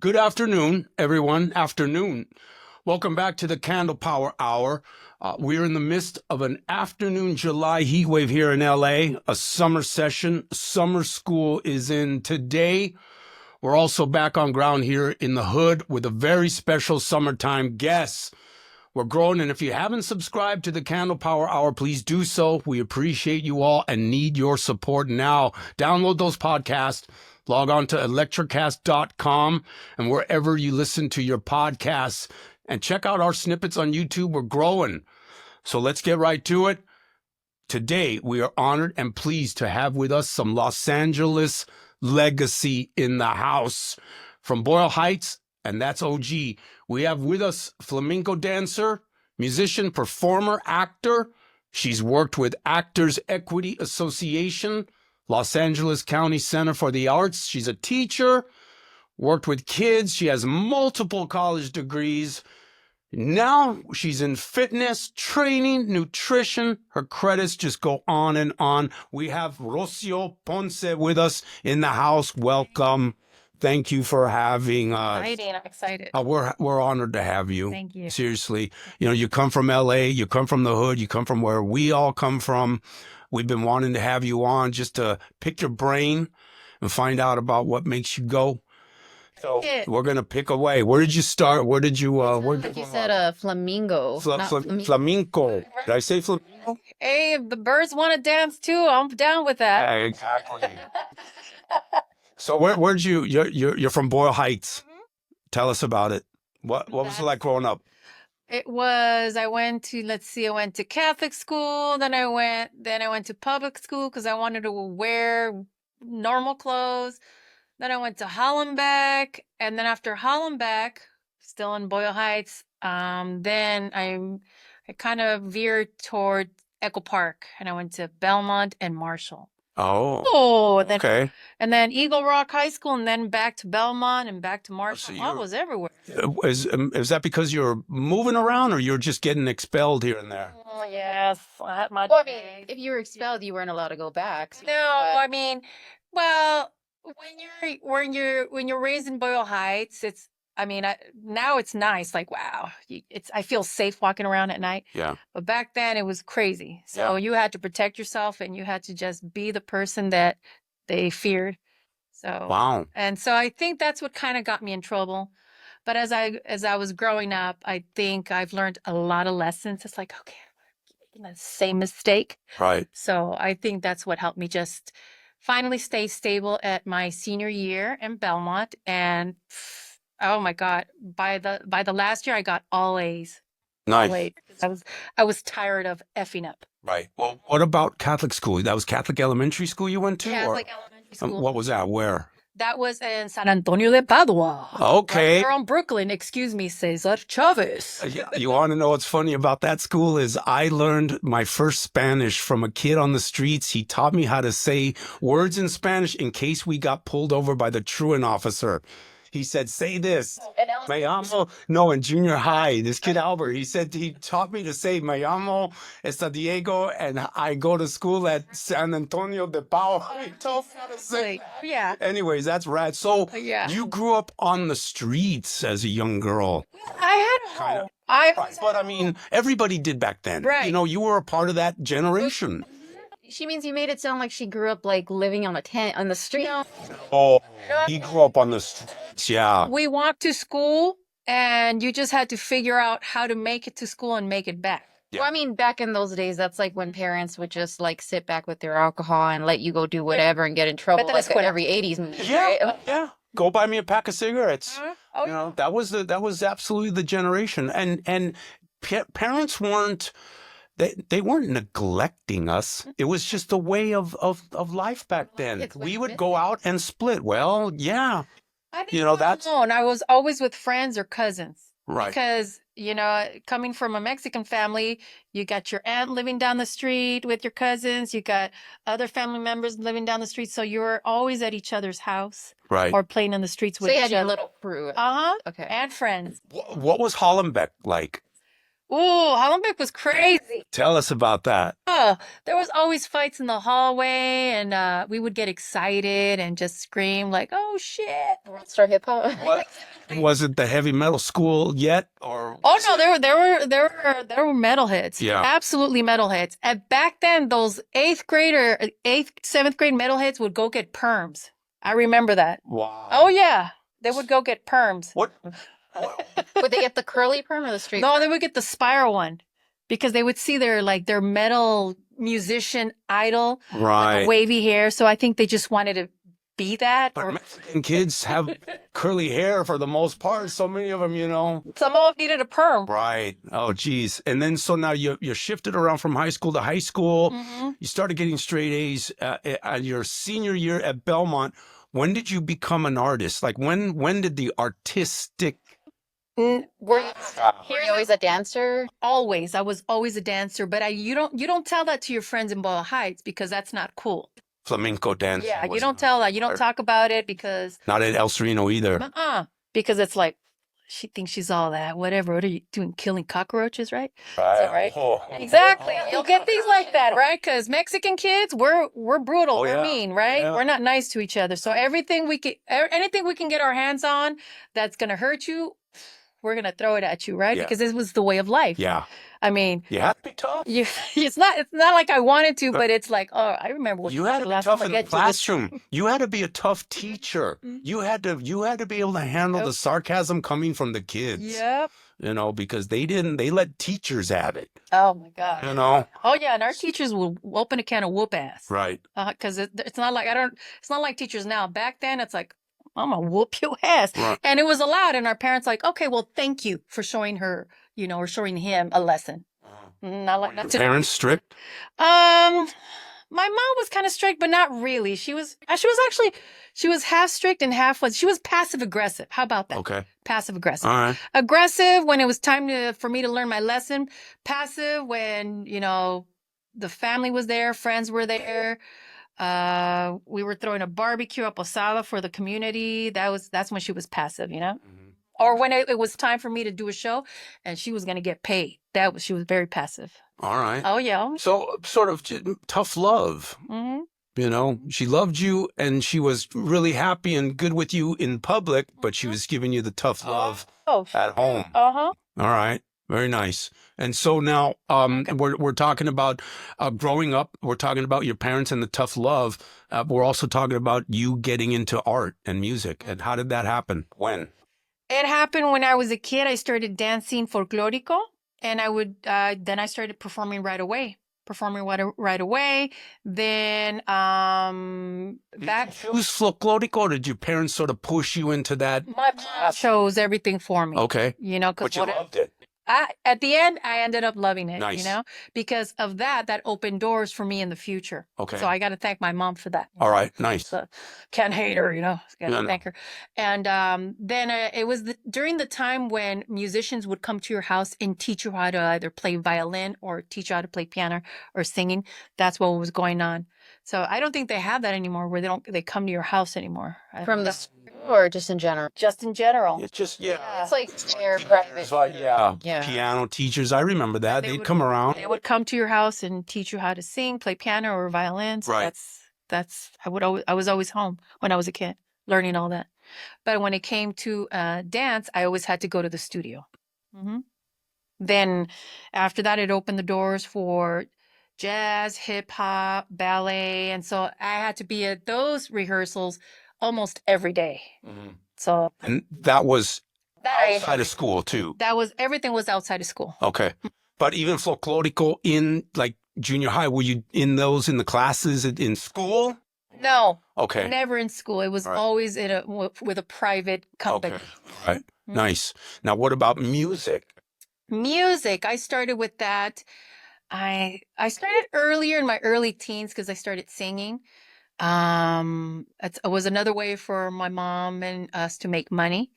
Good afternoon, everyone. Afternoon. Welcome back to the Candlepower Hour. We're in the midst of an afternoon July heat wave here in LA, a summer session. Summer school is in today. We're also back on ground here in the hood with a very special summertime guest. We're growing, and if you haven't subscribed to the Candlepower Hour, please do so. We appreciate you all and need your support now. Download those podcasts. Log on to electrocast.com and wherever you listen to your podcasts. And check out our snippets on YouTube. We're growing. So let's get right to it. Today, we are honored and pleased to have with us some Los Angeles legacy in the house. From Boyle Heights, and that's OG, we have with us Flamenco Dancer, musician, performer, actor. She's worked with Actors Equity Association, Los Angeles County Center for the Arts. She's a teacher, worked with kids. She has multiple college degrees. Now she's in fitness, training, nutrition. Her credits just go on and on. We have Rosio Ponce with us in the house. Welcome. Thank you for having us. Exciting. I'm excited. We're honored to have you. Thank you. Seriously. You know, you come from LA, you come from the hood, you come from where we all come from. We've been wanting to have you on just to pick your brain and find out about what makes you go. So we're going to pick away. Where did you start? Where did you, You said flamingo. Flamenco. Did I say flamenco? Hey, if the birds want to dance too, I'm down with that. Yeah, exactly. So where'd you're from Boyle Heights. Tell us about it. What was it like growing up? I went to Catholic school, then I went to public school because I wanted to wear normal clothes. Then I went to Hollenbeck, and then after Hollenbeck, still in Boyle Heights, then I kind of veered toward Echo Park, and I went to Belmont and Marshall. Okay. And then Eagle Rock High School, and then back to Belmont and back to Marshall. I was everywhere. Is that because you're moving around, or you're just getting expelled here and there? Oh, yes, I had my. Well, I mean, if you were expelled, you weren't allowed to go back. So I mean, well, when you're raised in Boyle Heights, now it's nice. Like, wow, I feel safe walking around at night. Yeah. But back then it was crazy. So you had to protect yourself, and you had to just be the person that they feared. So wow. And so I think that's what kind of got me in trouble. But as I was growing up, I think I've learned a lot of lessons. It's like, okay, I'm making the same mistake. Right. So I think that's what helped me just finally stay stable at my senior year in Belmont. And oh my God, by the last year I got all A's. Nice. All A's. I was tired of effing up. Right. Well, what about Catholic school? That was Catholic elementary school you went to? Catholic elementary school. What was that? Where? That was in San Antonio de Padua. Okay. Right there on Brooklyn. Excuse me, Cesar Chavez. You want to know what's funny about that school is I learned my first Spanish from a kid on the streets. He taught me how to say words in Spanish in case we got pulled over by the truant officer. He said, say this. Me llamo. No, in junior high, this kid Albert, he taught me to say, me llamo Esta Diego, and I go to school at San Antonio de Padua. He taught me how to say. Yeah. Anyways, that's rad. So you grew up on the streets as a young girl. I had a home. But I mean, everybody did back then. Right. You know, you were a part of that generation. she means you made it sound like she grew up like living on a tent on the street. Oh, he grew up on the streets, yeah. We walked to school, and you just had to figure out how to make it to school and make it back. Yeah. Well, I mean, back in those days, that's like when parents would just like sit back with their alcohol and let you go do whatever and get in trouble, like every 80s movie. Yeah, right? yeah. Go buy me a pack of cigarettes. Oh, you know, that was absolutely the generation, and parents weren't. They weren't neglecting us. It was just a way of life back then. We would go out and split. Well, yeah. That's alone. I was always with friends or cousins. Right. Because, coming from a Mexican family, you got your aunt living down the street with your cousins. You got other family members living down the street. So you were always at each other's house. Right. Or playing on the streets with each other. So you had your little crew. Uh-huh. Okay. And friends. What was Hollenbeck like? Ooh, Hollenbeck was crazy. Tell us about that. Oh, there was always fights in the hallway, and we would get excited and just scream like, "Oh shit!" Star hip hop. What? Was it the heavy metal school yet, or? Oh no, there were metalheads. Yeah. Absolutely metalheads. And back then, those eighth, seventh grade metalheads would go get perms. I remember that. Wow. Oh yeah, they would go get perms. What? Would they get the curly perm or the straight? No, they would get the spiral one because they would see their metal musician idol with Right. the wavy hair. So I think they just wanted to be that. But Or Mexican kids have curly hair for the most part. So many of them, some of them needed a perm. Right. Oh, geez. And then so now you shifted around from high school to high school. Mhm. You started getting straight A's at your senior year at Belmont. When did you become an artist? Like when did the artistic? Were you always a dancer? Always, I was always a dancer, but you don't tell that to your friends in Boyle Heights because that's not cool. Flamenco dancer. Yeah, you was don't tell that. You don't talk about it because not at El Sereno either. because it's like she thinks she's all that. Whatever. What are you doing? Killing cockroaches, right? Right. right? Oh. Exactly. You'll get things like that, right? Because Mexican kids, we're brutal, Oh, we're yeah. mean, right? Yeah. We're not nice to each other. So anything we can get our hands on that's gonna hurt you, we're gonna throw it at you, right? Yeah. Because this was the way of life. Yeah. I mean, You have to be tough. it's not like I wanted to, but it's like, oh, I remember what You had to be last tough time I in the get to this- classroom. You had to be a tough teacher. You had to be able to handle the sarcasm coming from the kids. Yep. Because they let teachers have it. Oh my God. Oh yeah, and our teachers will open a can of whoop ass. Right. Because it's not like it's not like teachers now. Back then, it's like, I'm gonna whoop your ass, Right. and it was allowed. And our parents like, okay, well, thank you for showing her, or showing him a lesson. Not like Your not to. parents strict? My mom was kind of strict, but not really. She was half strict and half she was passive aggressive. How about that? Okay. Passive aggressive. All right. Aggressive when it was time for me to learn my lesson. Passive when, the family was there, friends were there. We were throwing a barbecue, a posada for the community. That's when she was passive, Mhm. Or when it was time for me to do a show and she was going to get paid. She was very passive. All right. Oh, yeah. So sort of tough love. Mm-hmm. She loved you and she was really happy and good with you in public, but she was giving you the tough love at home. Uh-huh. All right. Very nice. And so now we're talking about growing up. We're talking about your parents and the tough love. We're also talking about you getting into art and music. And how did that happen? When? It happened when I was a kid. I started dancing folklorico, and then I started performing right away. Then Did you choose folklorico, or did your parents sort of push you into that? my mom chose everything for me. Okay. Because But you loved it. at the end, I ended up loving it, Nice. because of that opened doors for me in the future. Okay. So I got to thank my mom for that. All right. Nice. So can't hate her, got to No. thank her. And then it was during the time when musicians would come to your house and teach you how to either play violin or teach you how to play piano or singing. That's what was going on. So I don't think they have that anymore, where they come to your house anymore. From the school or just in general? Just in general. It's just, yeah. It's like their private. So, yeah. Yeah. Piano teachers. I remember that. They They'd would- come around. They would come to your house and teach you how to sing, play piano or violin. So Right. I was always home when I was a kid, learning all that. But when it came to dance, I always had to go to the studio. Then after that, it opened the doors for jazz, hip hop, ballet. And so I had to be at those rehearsals almost every day. So And that was that outside of school, too. everything was outside of school. Okay. But even folklorico in like junior high, were you in the classes in school? No, Okay. never in school. It was All right. always with a private company. Okay. All right. Nice. Now, what about music? Music, I started with that. I started earlier in my early teens because I started singing. It was another way for my mom and us to make money.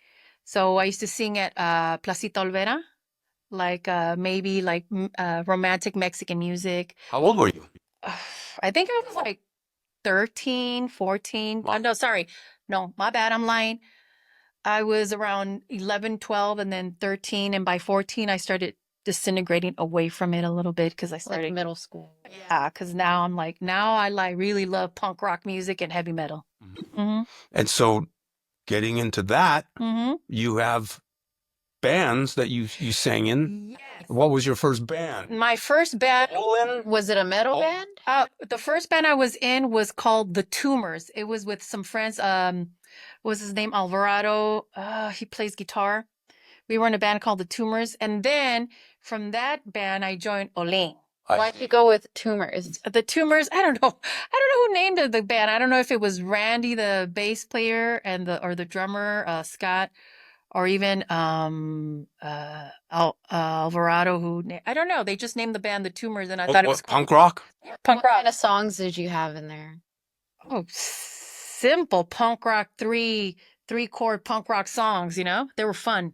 So I used to sing at Placita Olvera, like maybe like romantic Mexican music. How old were you? I think I was like 13, 14. Wow. No, sorry. No, my bad. I'm lying. I was around 11, 12, and then 13. And by 14, I started disintegrating away from it a little bit because I It's like started. middle school. Yeah, because now I'm like, now I like really love punk rock music and heavy metal. Mm-hmm. And so getting into that, Mm-hmm. you have bands that you sang in. Yes. What was your first band? My first band, Was it a metal Oh. band? the first band I was in was called The Tumors. It was with some friends. What was his name? Alvarado. He plays guitar. We were in a band called The Tumors. And then from that band, I joined Olin. Why'd you go with tumors? The Tumors, I don't know. I don't know who named the band. I don't know if it was Randy, the bass player, and the drummer, Scott, or even Alvarado, I don't know. They just named the band The Tumors, and I thought it was punk rock. punk What rock. kind of songs did you have in there? Oh, simple punk rock, three chord punk rock songs. You know, they were fun.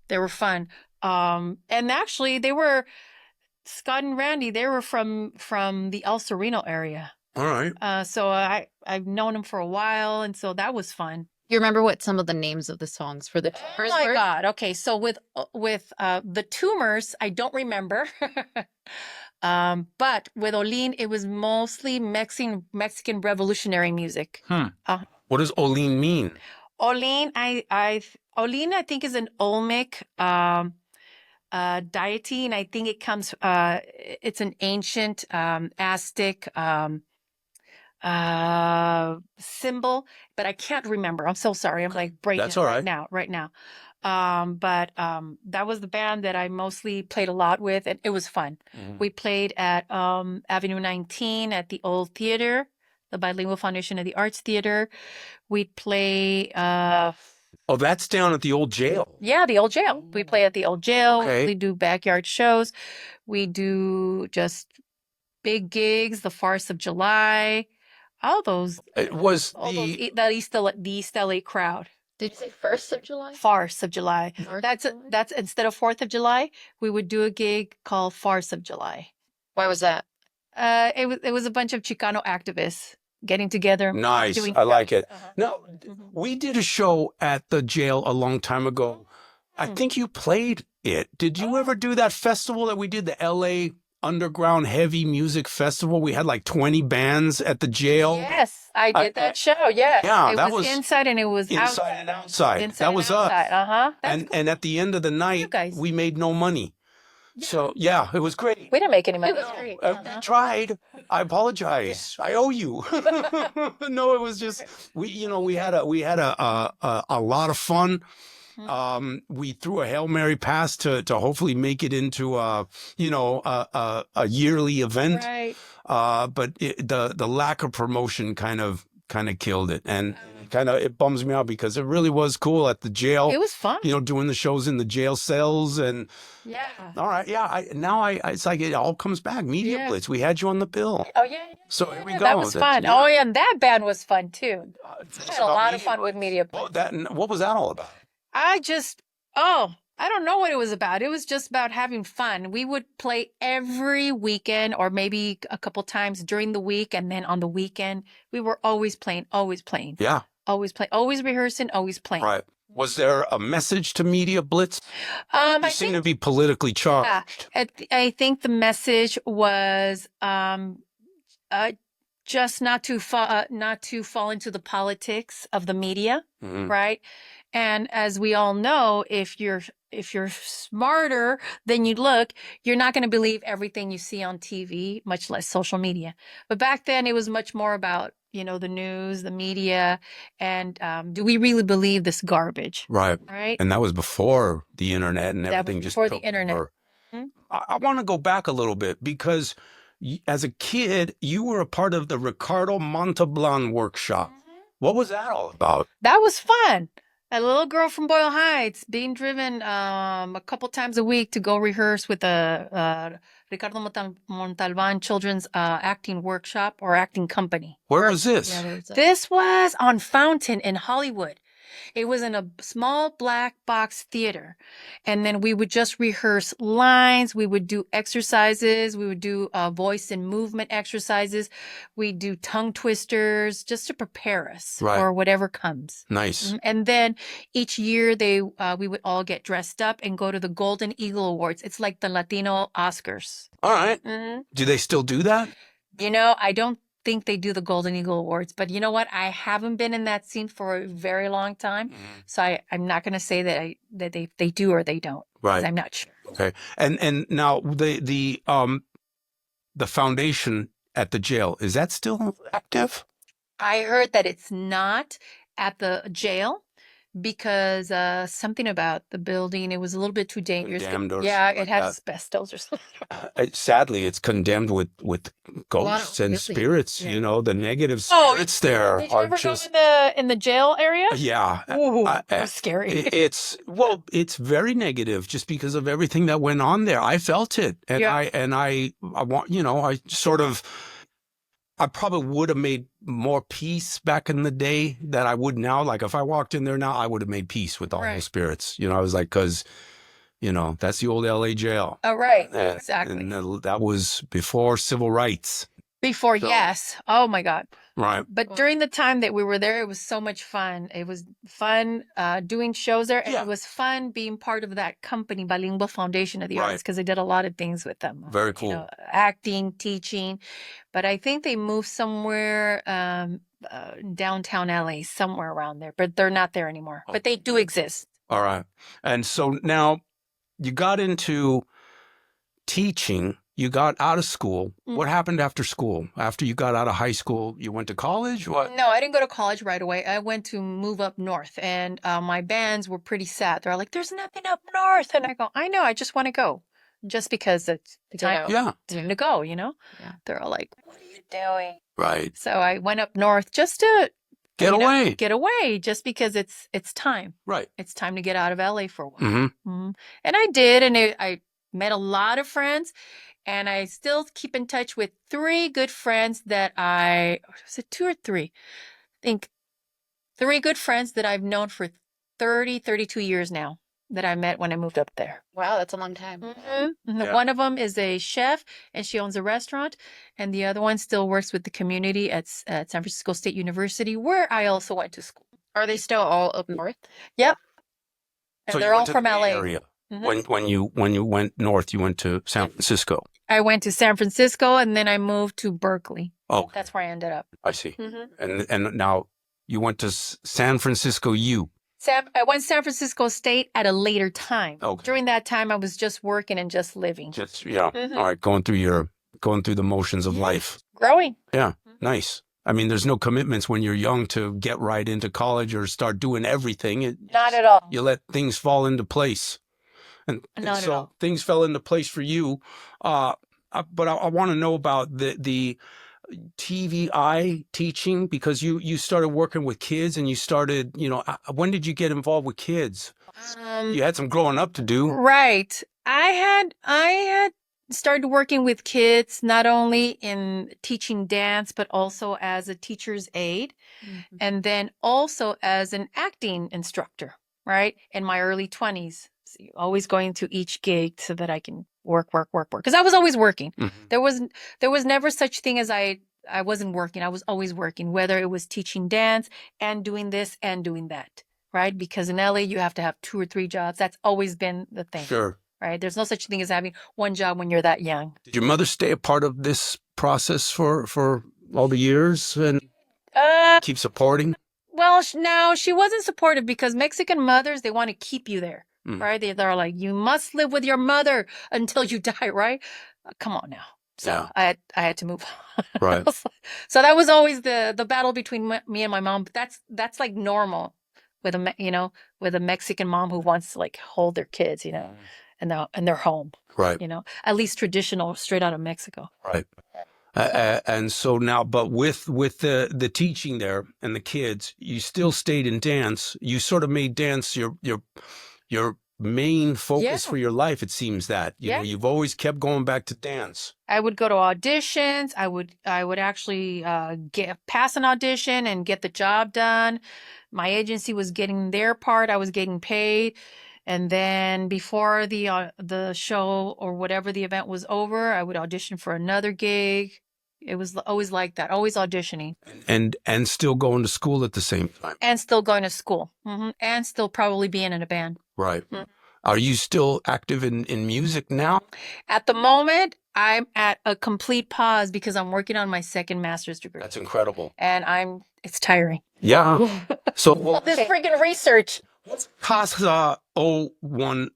They were fun. And actually, they were Scott and Randy. They were from the El Sereno area. All right. So I've known them for a while, and so that was fun. You remember what some of the names of the songs for the Oh tumors my were? God. Okay, so with the Tumors, I don't remember. But with Olin, it was mostly Mexican revolutionary music. What does Olin mean? Olin, Olin, I think is an Olmec deity, and I think it comes. It's an ancient Aztec symbol, but I can't remember. I'm so sorry. I'm like breaking That's all right. right now. But that was the band that I mostly played a lot with, and it was fun. Mhm. We played at Avenue 19 at the old theater, the Bilingual Foundation of the Arts Theater. We'd play Oh, that's down at the old jail. yeah, the old jail. We play at the old jail. Okay. We do backyard shows. We do just big gigs, the Farce of July, all those It was the East LA crowd. Did you say 1st of July? Farce of July. 4th of That's July? that's instead of 4th of July, we would do a gig called Farce of July. Why was that? It was a bunch of Chicano activists getting together. nice. doing I like shows. it. Now, we did a show at the jail a long time ago. I think you played it. Did you ever do that festival that we did, the LA Underground Heavy Music Festival? We had like 20 bands at the jail. Yes, I did that show. Yes. Yeah, it that was was inside and it was Inside and outside. Inside That was and us. outside. Uh-huh. That's And at the end of the night, guys. we made no money. So, yeah, it was great. We didn't make any money. It was great. I tried. I apologize. I owe you. No, it was just we had a lot of fun. We threw a Hail Mary pass to hopefully make it into a yearly event. Right. But the lack of promotion kind of killed it, and it bums me out because it really was cool at the jail. It was fun. Doing the shows in the jail cells and. Yeah. All right, yeah. It's like it all comes back. Media Yeah. Blitz. We had you on the bill. Oh yeah. So here we go. That was fun. Yeah. Oh yeah, and that band was fun too. I I had a lot of fun with Media. What was that all about? I don't know what it was about. It was just about having fun. We would play every weekend or maybe a couple times during the week. And then on the weekend, we were always playing. Yeah, Always playing, always rehearsing, always playing. right. Was there a message to Media Blitz? I You seem think, to be politically charged. I think the message was just not to fall into the politics of the media, Mhm. right? And as we all know, if you're smarter than you look, you're not going to believe everything you see on TV, much less social media. But back then, it was much more about the news, the media, and do we really believe this garbage? Right. Right. And that was before the internet and That was everything just before the took internet. over. Mhm. I want to go back a little bit because as a kid, you were a part of the Ricardo Montalban workshop. What was that all about? That was fun. A little girl from Boyle Heights being driven a couple times a week to go rehearse with the Ricardo Montalban Children's Acting Workshop or Acting Company. Where was this? Yeah, there was This was on Fountain in Hollywood. It was in a small black box theater. And then we would just rehearse lines. We would do exercises. We would do voice and movement exercises. We'd do tongue twisters just to prepare us for whatever comes. Nice. And then each year we would all get dressed up and go to the Golden Eagle Awards. It's like the Latino Oscars. All right. Do they still do that? You know, I don't think they do the Golden Eagle Awards, but you know what? I haven't been in that scene for a very long time, so I'm not going to say that they do or they don't. Right. I'm not sure. Okay. And now the foundation at the jail, is that still active? I heard that it's not at the jail because something about the building, it was a little bit too dangerous. It had asbestos or something. Sadly, it's condemned with ghosts and spirits. You know, the negative spirits there did you are ever just go in the jail area? Yeah. Ooh, that's scary. It's very negative just because of everything that went on there. I felt it, and I want, you know, I probably would have made more peace back in the day than I would now. Like if I walked in there now, I would have made peace with all those spirits. You know, I was like, because, you know, that's the old LA jail. Oh, right. Exactly. And that was before civil rights. Before, yes. Oh, my God. Right. But during the time that we were there, it was so much fun. It was fun doing shows there. And it was fun being part of that company, Bilingual Foundation of the Arts, because I did a lot of things with them. Very cool. You know, acting, teaching. But I think they moved somewhere downtown LA, somewhere around there. But they're not there anymore. But they do exist. All right. And so now you got into teaching. You got out of school. What happened after school? After you got out of high school, you went to college? What? No, I didn't go to college right away. I went to move up north, and my bands were pretty sad. They're like, "There's nothing up north," and I go, "I know. I just want to go, just because it's the time to go." You know? Yeah. They're all like, "What are you doing?" Right. So I went up north just to get away, just because it's time. Right. It's time to get out of LA for a while. And I did, and I met a lot of friends. And I still keep in touch with 3 good friends that was it 2 or 3? I think 3 good friends that I've known for 32 years now that I met when I moved up there. Wow, that's a long time. One of them is a chef and she owns a restaurant. And the other one still works with the community at San Francisco State University, where I also went to school. Are they still all up north? Yep. And so they're all from LA. Area. When you went north, you went to San Francisco. I went to San Francisco and then I moved to Berkeley. Oh, that's where I ended up. I see. And now you went to San Francisco U. I went to San Francisco State at a later time. Okay. During that time, I was just working and just living. All right, going through the motions of life. Growing. Yeah, nice. I mean, there's no commitments when you're young to get right into college or start doing everything. Not at all. You let things fall into place. And so things fell into place for you. But I want to know about the TVI teaching, because you started working with kids and you started, you know, when did you get involved with kids? You had some growing up to do. Right. I had started working with kids, not only in teaching dance, but also as a teacher's aide, and then also as an acting instructor, right? In my early 20s. Always going to each gig so that I can work. Because I was always working. There was never such thing as I wasn't working. I was always working, whether it was teaching dance and doing this and doing that, right? Because in LA, you have to have 2 or 3 jobs. That's always been the thing. Sure. Right? There's no such thing as having one job when you're that young. Did your mother stay a part of this process for all the years and keep supporting? Well, no, she wasn't supportive because Mexican mothers, they want to keep you there. Right? They're like, you must live with your mother until you die, right? Come on now. So I had to move on. Right. So that was always the battle between me and my mom. But that's like normal with a Mexican mom who wants to like hold their kids, you know, and their home. Right. You know, at least traditional, straight out of Mexico. Right. And so now, but with the teaching there and the kids, you still stayed in dance. You sort of made dance your main focus Yeah. for your life. It seems that, you know, Yeah. you've always kept going back to dance. I would go to auditions. I would actually pass an audition and get the job done. My agency was getting their part. I was getting paid. And then before the show or whatever the event was over, I would audition for another gig. It was always like that, always auditioning. And still going to school at the same time. And still going to school. And still probably being in a band. Right. Are you still active in music now? At the moment, I'm at a complete pause because I'm working on my second master's degree. That's incredible. And it's tiring. Yeah. So This freaking research. Casa 010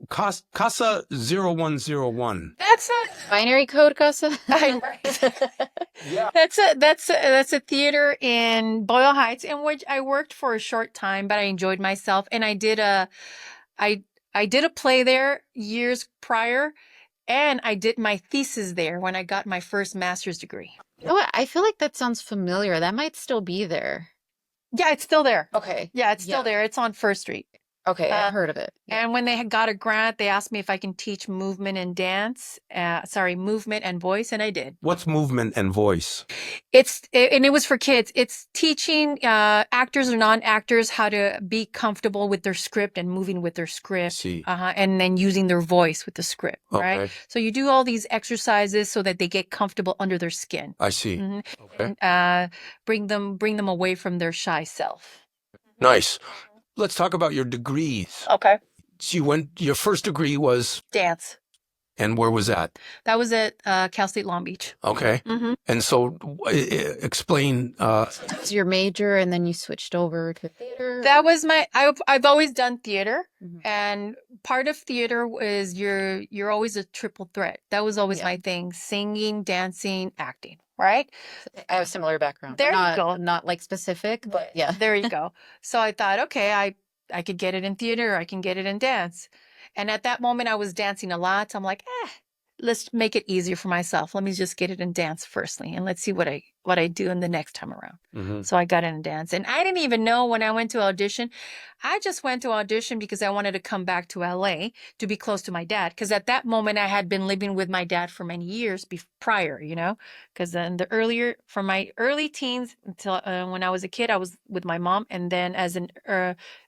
Casa 0101. That's a Binary code, Casa? Yeah. that's a theater in Boyle Heights in which I worked for a short time, but I enjoyed myself, and I did a play there years prior, and I did my thesis there when I got my first master's degree. You know what? I feel like that sounds familiar. That might still be there. Yeah, it's still there. Okay. Yeah, it's still there. It's on First Street. Okay, I've heard of it. And when they had got a grant, they asked me if I can teach movement and dance. Movement and voice, and I did. What's movement and voice? And it was for kids. It's teaching actors or non-actors how to be comfortable with their script and moving with their script. See. And then using their voice with the script, right? Okay. So you do all these exercises so that they get comfortable under their skin. I see. Okay. And, bring them away from their shy self. Nice. Let's talk about your degrees. Okay. So your first degree was, Dance. and where was that? That was at Cal State Long Beach. Okay. And so explain. It's your major, and then you switched over to theater. That was I've always done theater, and part of theater is you're always a triple threat. That was always my thing: singing, dancing, acting. Right? I have a similar background. There you go. Not like specific, but yeah. There you go. So I thought, okay, I could get it in theater, or I can get it in dance. And at that moment, I was dancing a lot. So I'm like, let's make it easier for myself. Let me just get it in dance firstly, and let's see what I do in the next time around. So I got in dance, and I didn't even know when I went to audition. I just went to audition because I wanted to come back to LA to be close to my dad. Because at that moment, I had been living with my dad for many years prior, you know. Because then from my early teens until when I was a kid, I was with my mom, and then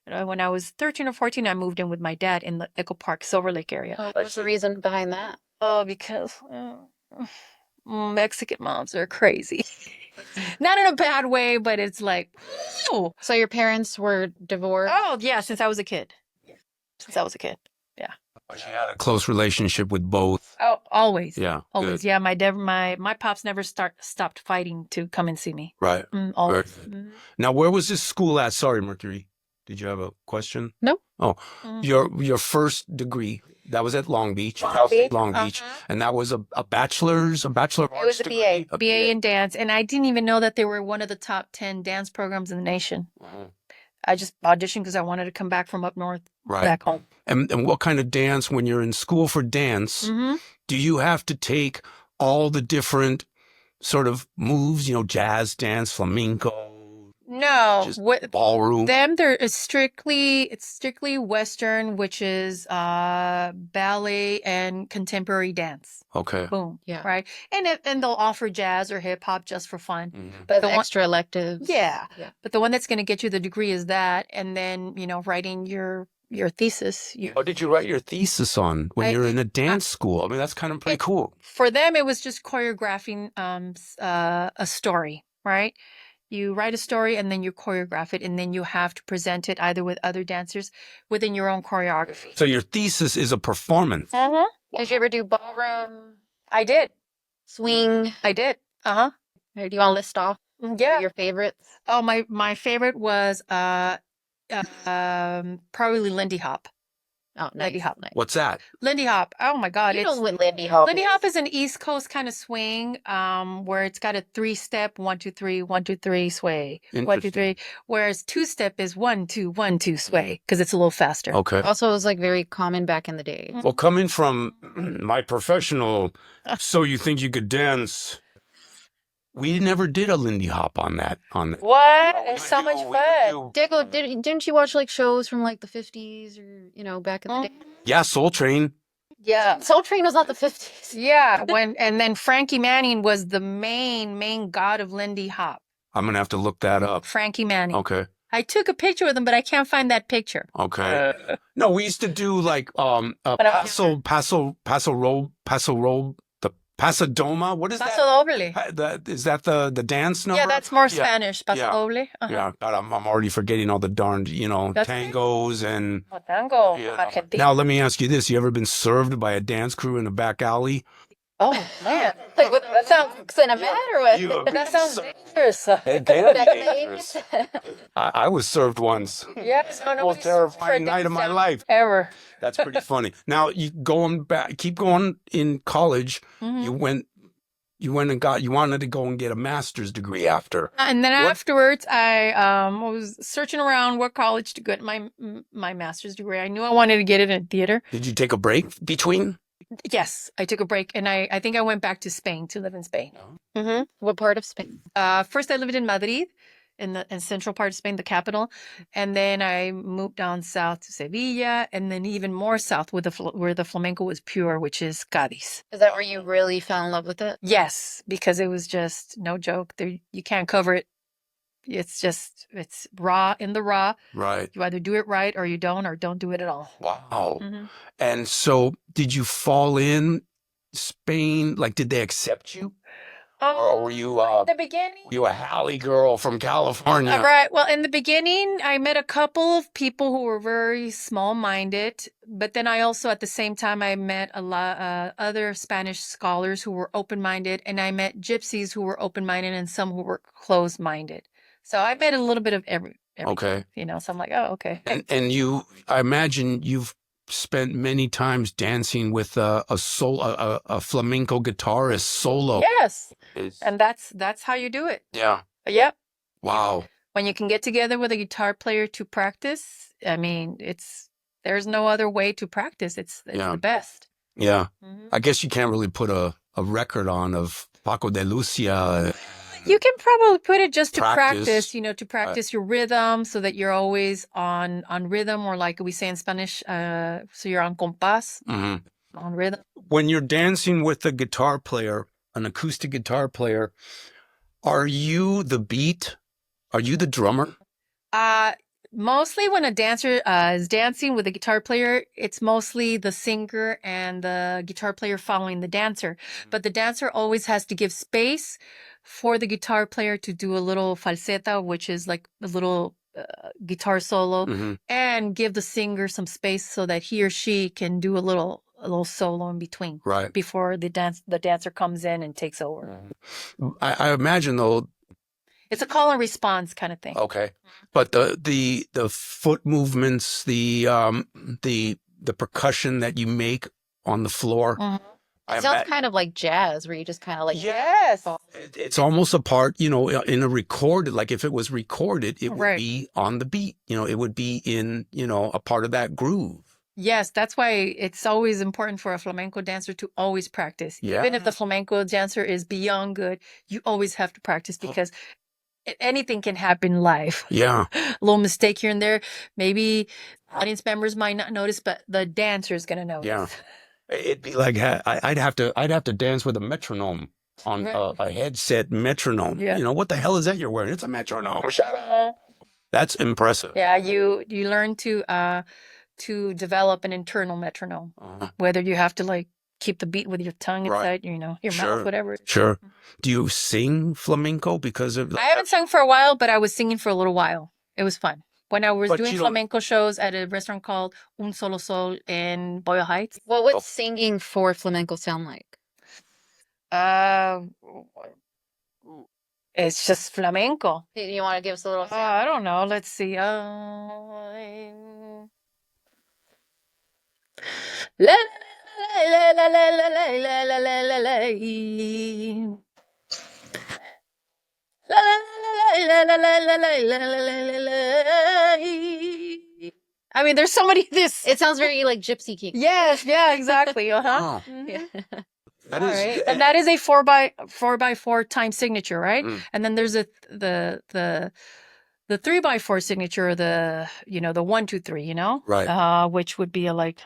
when I was 13 or 14, I moved in with my dad in the Echo Park, Silver Lake area. What's the reason behind that? Oh, because Mexican moms are crazy. Not in a bad way, but it's like, oh. So your parents were divorced? Oh, yeah, since I was a kid. Yeah. But you had a close relationship with both. Oh, always. Yeah. Always. Good. Yeah, my pops never stopped fighting to come and see me. Right. Always. Now, where was this school at? Sorry, Mercury. Did you have a question? No. Oh, your first degree, that was at Long Beach, Long Beach, and that was a bachelor of arts. It was a degree? BA in dance, and I didn't even know that they were one of the top 10 dance programs in the nation. I just auditioned because I wanted to come back from up north, back home. And what kind of dance, when you're in school for dance, do you have to take all the different sort of moves, jazz dance, flamenco? No, ballroom. It's strictly Western, which is ballet and contemporary dance. Okay. Boom. Yeah. Right. And they'll offer jazz or hip hop just for fun. But the extra electives. Yeah. But the one that's going to get you the degree is that, and then writing your thesis. What did you write your thesis on when you're in a dance school? I mean, that's kind of pretty cool. For them, it was just choreographing a story, right? You write a story and then you choreograph it, and then you have to present it either with other dancers within your own choreography. So your thesis is a performance. Did you ever do ballroom? I did. Swing? I did. Do you want to list off your favorites? Oh, my favorite was probably Lindy Hop. Oh, nice. Lindy Hop. Nice. What's that? Lindy Hop. Oh my God. You know what Lindy Hop Lindy Hop is an East Coast kind of swing, where it's got a 3-step, 1, 2, 3, 1, 2, 3 sway. 1, 2, 3. Whereas 2-step is 1, 2, 1, 2 sway, because it's a little faster. Okay. Also, it was like very common back in the day. Well, coming from my professional, so you think you could dance We never did a Lindy Hop on that. What? It's so much fun. Diego, didn't you watch like shows from like the 50s or, you know, back in the day? Yeah, Soul Train. Yeah. Soul Train was not the 50s. Yeah. And then Frankie Manning was the main god of Lindy Hop. I'm gonna have to look that up. Frankie Manning. Okay. I took a picture with him, but I can't find that picture. Okay. No, we used to do like Paso Pasadoma. What is Paso that? Doble. Is that the dance number? Yeah, that's more Spanish. Paso Yeah. Doble. Yeah, God, I'm already forgetting all the darned, That's tangos and. Oh, tango. Yeah. Argentina. Now let me ask you this: you ever been served by a dance crew in a back alley? Oh, man. Like, that sounds cinematic or what? You- That sounds dangerous. It can be dangerous. I was served once. Yes. No, Most nobody's terrifying night of my life. Ever. That's pretty funny. Now you keep going in college. You went and you wanted to go and get a master's degree after. And then What? afterwards, I was searching around what college to get my master's degree. I knew I wanted to get it in theater. Did you take a break between? Yes, I took a break, and I think I went back to Spain to live in Spain. Mm-hmm. What part of Spain? First, I lived in Madrid, in the central part of Spain, the capital, and then I moved down south to Sevilla, and then even more south where the flamenco was pure, which is Cádiz. Is that where you really fell in love with it? Yes, because it was just no joke. You can't cover it. It's raw in the raw. Right. You either do it right or you don't, or don't do it at all. Wow. Mm-hmm. And so, did you fall in Spain? Like, did they accept you? Or were you in the beginning? you a Halle girl from California? Right. Well, in the beginning, I met a couple of people who were very small-minded, but then I also, at the same time, I met a lot other Spanish scholars who were open-minded, and I met gypsies who were open-minded and some who were closed-minded. So I met a little bit of every Okay. so I'm like, oh, okay. And I imagine you've spent many times dancing with a flamenco guitarist solo. Yes. And that's how you do it. Yeah. Yep. Wow. When you can get together with a guitar player to practice, I mean, there's no other way to practice. It's Yeah. the best. Yeah. Mhm. I guess you can't really put a record on of Paco de Lucia. You can probably put it just to Practice. practice, to practice your rhythm so that you're always on rhythm, or like we say in Spanish, so you're on compás, Mhm. on rhythm. When you're dancing with a guitar player, an acoustic guitar player, are you the beat? Are you the drummer? Mostly when a dancer is dancing with a guitar player, it's mostly the singer and the guitar player following the dancer. But the dancer always has to give space for the guitar player to do a little falseta, which is like a little guitar solo, Mhm. and give the singer some space so that he or she can do a little solo in between Right. before the dancer comes in and takes over. I imagine though. It's a call and response kind of thing. Okay, but the foot movements, the percussion that you make on the floor. Mhm. It sounds kind of like jazz, where you just kind of like Yes. It's almost a part, in a recorded. Like if it was recorded, it would Right. be on the beat. It would be in a part of that groove. Yes, that's why it's always important for a flamenco dancer to always practice. Yeah. Even if the flamenco dancer is beyond good, you always have to practice because anything can happen live. Yeah. A little mistake here and there. Maybe audience members might not notice, but the dancer is going to notice. Yeah. It'd be like I'd have to dance with a metronome on Right. a headset metronome. Yeah. What the hell is that you're wearing? It's a metronome. Shut up. That's impressive. Yeah, you learn to develop an internal metronome. Whether you have to like keep the beat with your tongue Right. inside, your Sure. mouth, whatever. Sure. Do you sing flamenco because of? I haven't sung for a while, but I was singing for a little while. It was fun. When I was But doing you don't- flamenco shows at a restaurant called Un Solo Sol in Boyle Heights. What would singing for flamenco sound like? It's just flamenco. Do you want to give us a little? I don't know. Let's see. La la la la la la la la la la la la. La la la la la la la la la la la la. I mean, there's so many. It sounds very like gypsy king. Yes, yeah, exactly. Oh. Mhm. That All is, right. And that is a 4x4 time signature, right? Mm. And then there's the 3x4 signature, the 1, 2, 3, Right. which would be a like.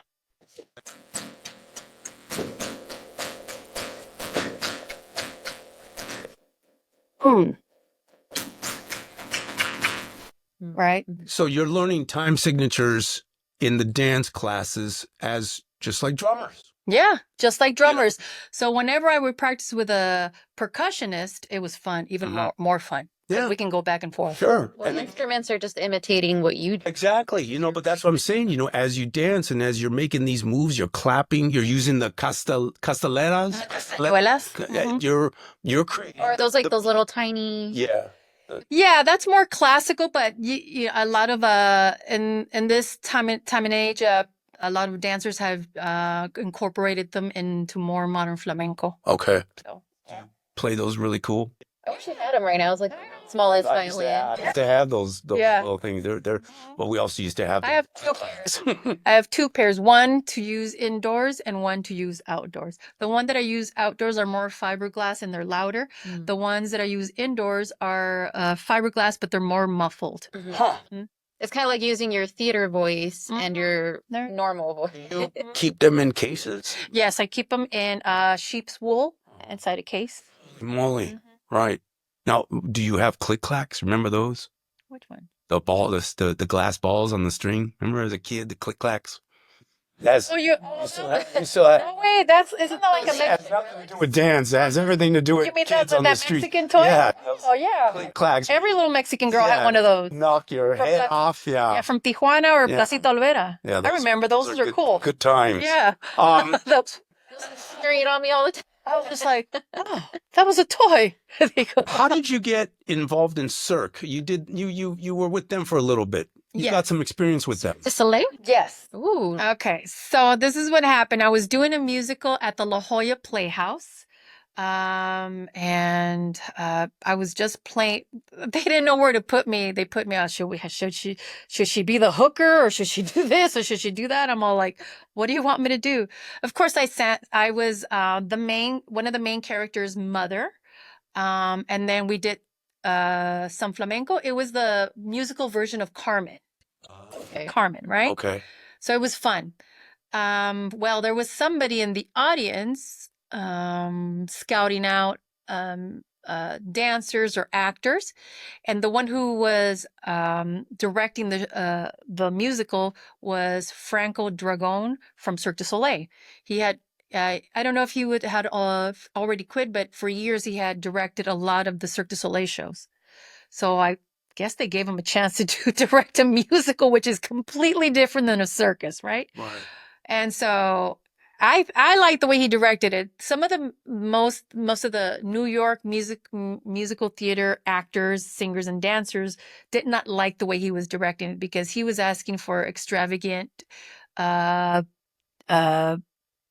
Right. So you're learning time signatures in the dance classes as just like drummers. Yeah, just like drummers. So whenever I would practice with a percussionist, it was fun, even more fun. Yeah. We can go back and forth. Sure. Well, instruments are just imitating what you do. Exactly. But that's what I'm saying. As you dance and as you're making these moves, you're clapping, you're using the castelleras. Castañuelas. You're creating. Or those those little tiny. Yeah. Yeah, that's more classical, but a lot of in this time and age, a lot of dancers have incorporated them into more modern flamenco. Okay. So Play those really cool. I wish I had them right now. It's like small as violin. To have those Yeah. little things. They're. But we also used to have. I have 2 pairs. I have 2 pairs, one to use indoors and one to use outdoors. The one that I use outdoors are more fiberglass and they're louder. The ones that I use indoors are fiberglass, but they're more muffled. Huh. It's kind of like using your theater voice and your normal voice. You keep them in cases. Yes, I keep them in sheep's wool inside a case. Moly. Right. Now, do you have click clacks? Remember those? Which one? The glass balls on the string. Remember as a kid, the click clacks? That's. Oh, You still have. no way! Isn't that like a It has nothing to do with dance. It has everything to do with You mean kids that on the that street. Mexican toy? Yeah. Oh yeah. Click clacks. Every little Mexican girl had one of those. Knock your From head the- off. Yeah. Yeah, from Tijuana or Yeah. Placita Olvera. Yeah, I remember those. Those are good, cool. Good times. Yeah. Um, Carrying on me all the time. I was just like, oh, that was a toy. They go, how did you get involved in Cirque? You were with them for a little bit. You Yeah. got some experience with them. The Soleil? yes. Ooh. Okay, so this is what happened. I was doing a musical at the La Jolla Playhouse. And I was just playing. They didn't know where to put me. They put me out. Should she be the hooker, or should she do this, or should she do that? I'm all like, what do you want me to do? Of course, I was one of the main characters' mother. And then we did some flamenco. It was the musical version of Carmen. Okay. Carmen, right? Okay. So it was fun. Well, there was somebody in the audience scouting out dancers or actors, and the one who was directing the musical was Franco Dragon from Cirque du Soleil. He had I don't know if he had already quit, but for years he had directed a lot of the Cirque du Soleil shows. So I guess they gave him a chance to direct a musical, which is completely different than a circus, right? Right. And so I like the way he directed it. Some of the most of the New York musical theater actors, singers, and dancers did not like the way he was directing it because he was asking for extravagant,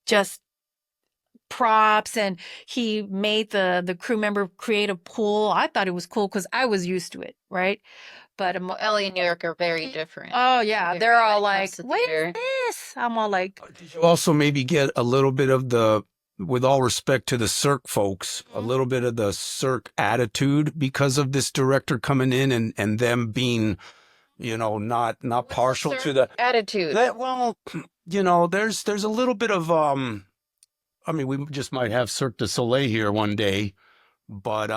just props, and he made the crew member create a pool. I thought it was cool because I was used to it, right? But LA and New York are very different. oh yeah, they're all like, to "What theater. is this?" I'm all like, Did you also maybe get a little bit of with all respect to the Cirque folks, a little bit of the Cirque attitude because of this director coming in and them being, not partial to the attitude. there's a little bit of we just might have Cirque du Soleil here one day, but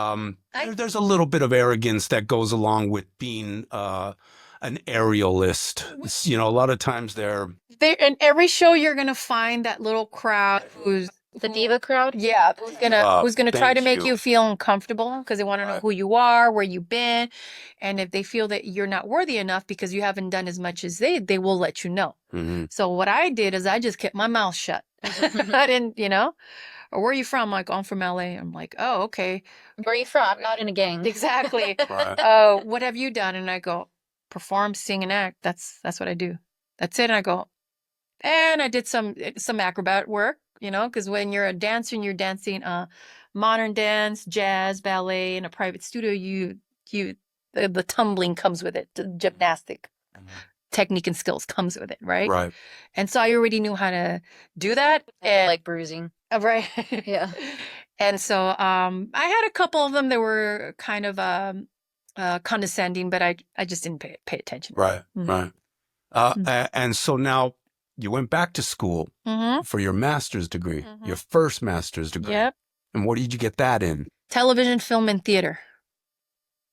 there's a little bit of arrogance that goes along with being an aerialist. A lot of times they're in every show you're gonna find that little crowd who's The diva crowd? yeah, who's gonna try to thank make you. you feel uncomfortable because they want to know Right. who you are, where you've been, and if they feel that you're not worthy enough because you haven't done as much as they will let you know. Mhm. So what I did is I just kept my mouth shut. I didn't, or where are you from? Like, I'm from LA. I'm like, oh, okay. Where are you from? I'm not in a gang. Exactly. Right. What have you done? And I go, perform, sing, and act. That's what I do. That's it. And I go, and I did some acrobat work, because when you're a dancer and you're dancing modern dance, jazz, ballet in a private studio, the tumbling comes with it, the gymnastic technique and skills comes with it, right? Right. And so I already knew how to do that. And Like bruising. Right. Yeah. And so I had a couple of them that were kind of condescending, but I just didn't pay attention. Right. Mhm. Right. And so now you went back to school Mm-hmm. for your master's degree, Mhm. your first master's degree. Yep. And what did you get that in? Television, film, and theater.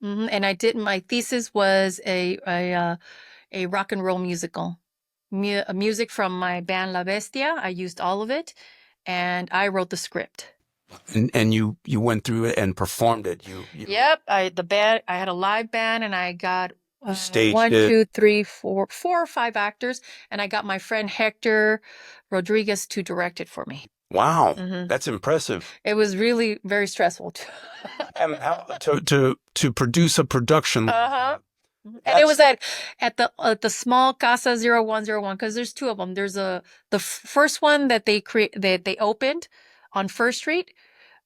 And I did, my thesis was a rock and roll musical. Music from my band La Bestia. I used all of it, and I wrote the script. And you went through it and performed it. You Yep, I had a live band, and I got staged one, it. 2, 3, 4 or 5 actors, and I got my friend Hector Rodriguez to direct it for me. Wow, Mhm. that's impressive. It was really very stressful too. And how, to produce a production. Uh-huh. And it was at the small Casa 0101, because there's 2 of them. There's the first one that they opened on First Street,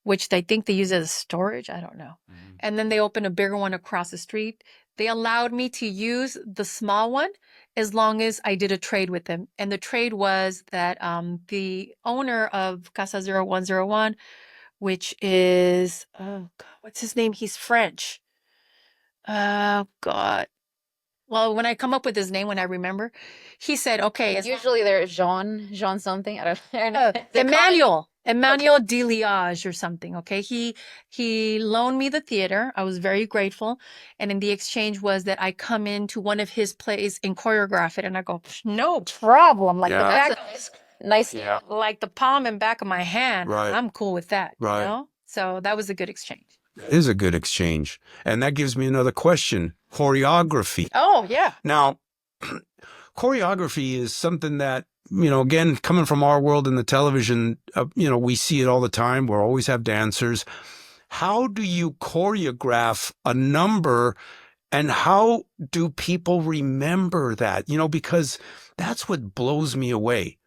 which they think they use as storage. I don't know. Mhm. And then they opened a bigger one across the street. They allowed me to use the small one as long as I did a trade with them. And the trade was that the owner of Casa 0101, which is, oh God, what's his name? He's French. Oh God. Well, when I come up with his name, when I remember, he said, okay, Usually there's Jean something. I don't know. Emmanuel Deliage or something. Okay. He loaned me the theater. I was very grateful. And in the exchange was that I come into one of his plays and choreograph it. And I go, no problem. Like Yeah. the back, That's nice. Yeah. like the palm and back of my hand. Right. I'm cool with that. Right. You know? So that was a good exchange. It is a good exchange. And that gives me another question. Choreography. Oh, yeah. Now, choreography is something that, again, coming from our world in the television, we see it all the time. We always have dancers. How do you choreograph a number, and how do people remember that? Because that's what blows me away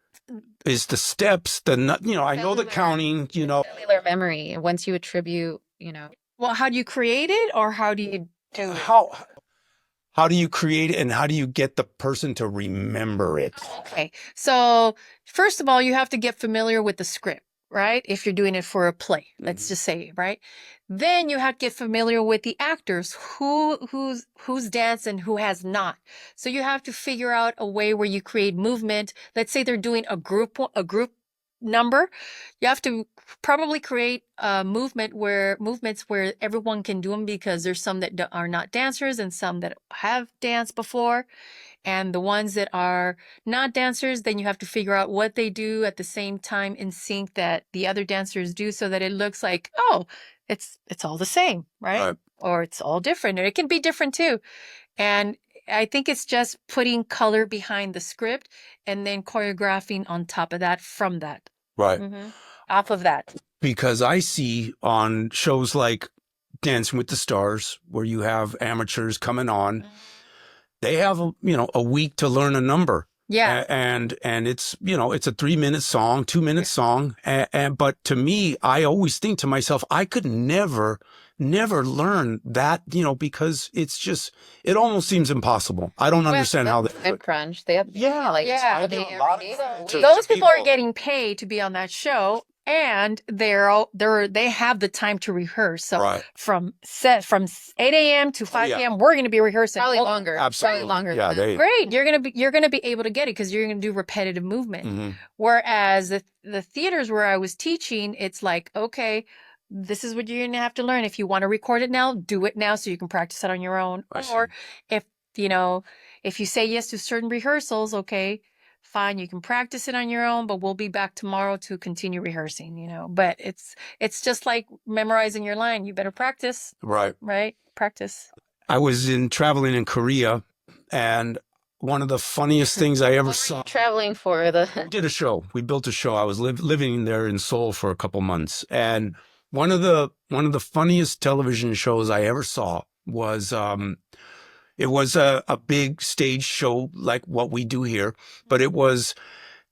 is the steps, I know the counting, Cellular memory. Once you attribute, Well, how do you create it, or how do you do it? How do you create it, and how do you get the person to remember it? Okay. So first of all, you have to get familiar with the script, right? If you're doing it for a play, let's just say, right? Then you have to get familiar with the actors, who's danced and who has not. So you have to figure out a way where you create movement. Let's say they're doing a group number. You have to probably create movements where everyone can do them, because there's some that are not dancers and some that have danced before. And the ones that are not dancers, then you have to figure out what they do at the same time in sync that the other dancers do, so that it looks like, oh, it's all the same, right? Or it's all different, or it can be different too. And I think it's just putting color behind the script and then choreographing on top of that, from that. Right. Off of that. Because I see on shows like Dancing with the Stars, where you have amateurs coming on, they have a week to learn a number. Yeah. And it's, it's a 3-minute song, 2-minute song. But to me, I always think to myself, I could never learn that, because it's just, it almost seems impossible. I don't understand how they crunch. They have those people are getting paid to be on that show, and they have the time to rehearse. So from 8 a.m. to 5 p.m. we're going to be rehearsing. Probably longer. Absolutely. Probably longer. Yeah, great. You're gonna be able to get it, because you're gonna do repetitive movement. Whereas the theaters where I was teaching, it's like, okay, this is what you're gonna have to learn. If you want to record it now, do it now so you can practice it on your own. Or if you say yes to certain rehearsals, okay, fine, you can practice it on your own, but we'll be back tomorrow to continue rehearsing, But it's just like memorizing your line. You better practice. Right? Practice. I was traveling in Korea, and one of the funniest things I ever saw. Traveling for We did a show. We built a show. I was living there in Seoul for a couple months, and one of the funniest television shows I ever saw was it was a big stage show like what we do here, but it was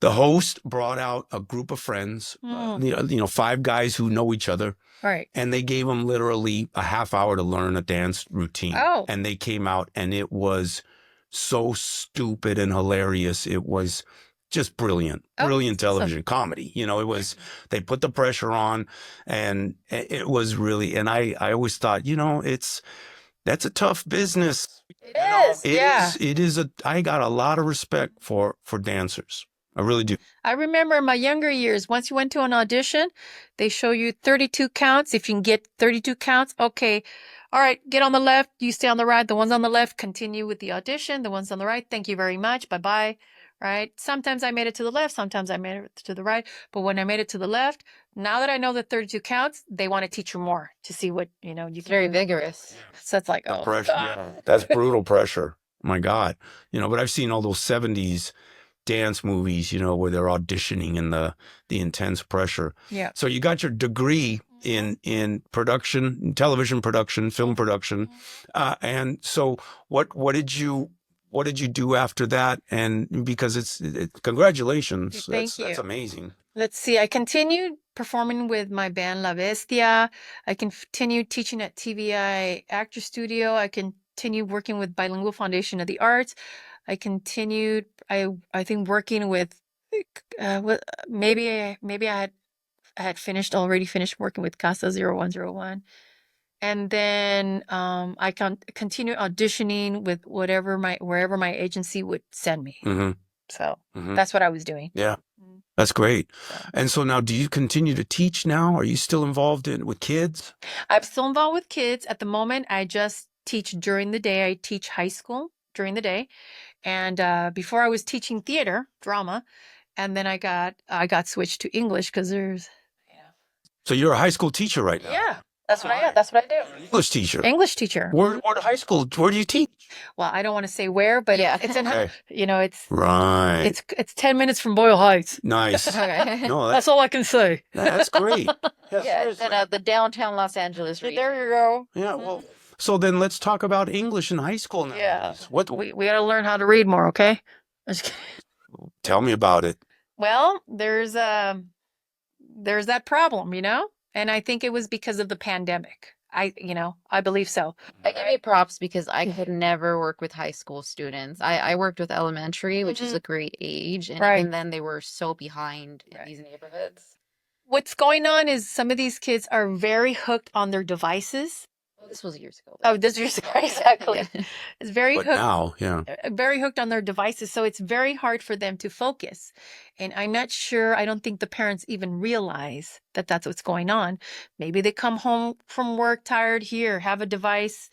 the host brought out a group of friends, 5 guys who know each other. Right. And they gave them literally a half hour to learn a dance routine. Oh. And they came out, and it was so stupid and hilarious. It was just brilliant Oh, brilliant awesome. television comedy. You know, it was, they put the pressure on, and it was really, and I always thought, you know, that's a tough business. It is, yeah. It is I got a lot of respect for dancers. I really do. I remember in my younger years, once you went to an audition, they show you 32 counts. If you can get 32 counts, okay. All right, get on the left, you stay on the right. The ones on the left continue with the audition. The ones on the right, thank you very much. Bye-bye. Right? Sometimes I made it to the left, sometimes I made it to the right. But when I made it to the left, now that I know the 32 counts, they want to teach you more to see what, you know, you It's can very do. vigorous. So it's like, The oh, pressure, yeah. That's brutal pressure. My God. You know, but I've seen all those 70s dance movies, you know, where they're auditioning and the intense pressure. yeah. So you got your degree in production, in television production, film production, and so what did you do after that? And because congratulations, Thank you. that's amazing. Let's see. I continued performing with my band La Bestia. I continued teaching at TVI Actor Studio. I continued working with Bilingual Foundation of the Arts. I continued, I think, working with, maybe I had already finished working with Casa 0101. And then I continued auditioning with wherever my agency would send me. Mm-hmm. So Mm-hmm. that's what I was doing. Yeah. That's great. So. And so now, do you continue to teach now? Are you still involved with kids? I'm still involved with kids. At the moment, I just teach during the day. I teach high school during the day. And before I was teaching theater, drama, and then I got switched to English because there's, So you're a high school teacher right now? yeah, that's what I am. That's what I do. English teacher. English teacher. Where to high school? Where do you teach? Well, I don't want to say where, but Yeah. it's in, Okay. you know, it's Right. it's 10 minutes from Boyle Heights. Nice. Okay. No, That's all I can say. that's great. Yeah, it's in the downtown Los Angeles region. There you go. Yeah, well, so then let's talk about English in high school now. Yeah. What? We got to learn how to read more, okay? Just kidding. Tell me about it. Well, there's that problem, you know? And I think it was because of the pandemic. I believe so. I give you props because I could never work with high school students. I worked with elementary, which is a great age. And Right. even then they were so behind in these neighborhoods. What's going on is some of these kids are very hooked on their devices. Well, this was years ago. Oh, this year's exactly. Yeah. It's very But hooked. now, yeah. Very hooked on their devices, so it's very hard for them to focus. And I'm not sure, I don't think the parents even realize that that's what's going on. Maybe they come home from work tired, here, have a device,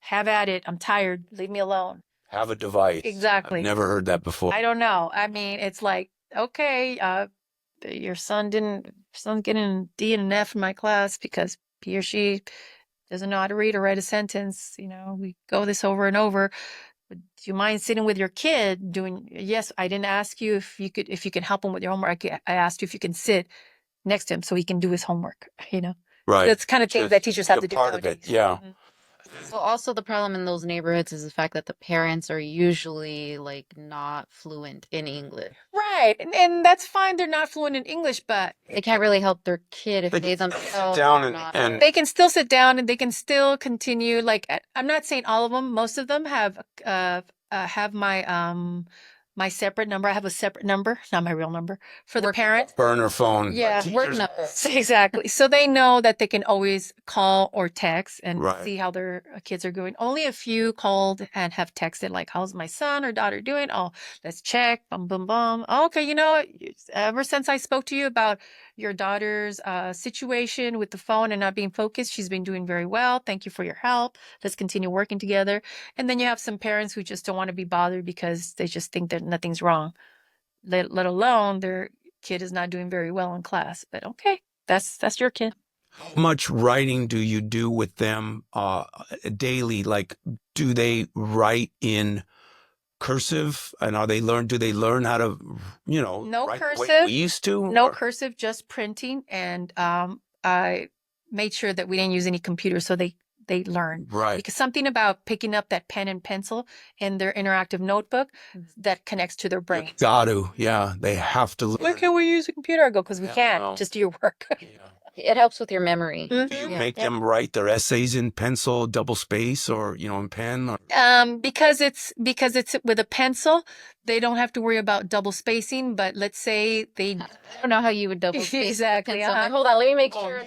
have at it. I'm tired, leave me alone. Have a device. Exactly. I've never heard that before. I don't know. I mean, it's like, okay, your son's getting a D and an F in my class because he or she doesn't know how to read or write a sentence. We go this over and over. Do you mind sitting with your kid yes, I didn't ask you if you could help him with your homework. I asked you if you can sit next to him so he can do his homework, Right. That's kind of things that teachers have to do part of nowadays. it, yeah. Mhm. So also the problem in those neighborhoods is the fact that the parents are usually like not fluent in English. Right. And that's fine. They're not fluent in English, but They can't really help their kid if They they can themselves sit down are and- not- and- they can still sit down and they can still continue. Like, I'm not saying all of them. Most of them have my separate number. I have a separate number, not my real number, for the Work- parent. Burner phone. Yeah, Teachers- work number. Exactly. So they know that they can always call or text and Right. see how their kids are doing. Only a few called and have texted, like, how's my son or daughter doing? Oh, let's check. Bum, bum, bum. Okay, ever since I spoke to you about your daughter's situation with the phone and not being focused, she's been doing very well. Thank you for your help. Let's continue working together. And then you have some parents who just don't want to be bothered because they just think that nothing's wrong, let alone their kid is not doing very well in class. But okay, that's your kid. How much writing do you do with them daily? Like, do they write in cursive, and do they learn how to, No write the way cursive. we used to? No Or- cursive, just printing. And I made sure that we didn't use any computers so they learn. Right. Because something about picking up that pen and pencil in their interactive notebook that connects to their brain. Got to. Yeah. They have to learn. Why can't we use a computer? I go, because we Yeah, can't. no. Just do your work. Yeah. It helps with your memory. Do you make them write their essays in pencil, double space, or in pen? Or? Because it's with a pencil, they don't have to worry about double spacing. But let's say they I don't know how you would double space exactly. pencil. Like, hold on, let me make sure.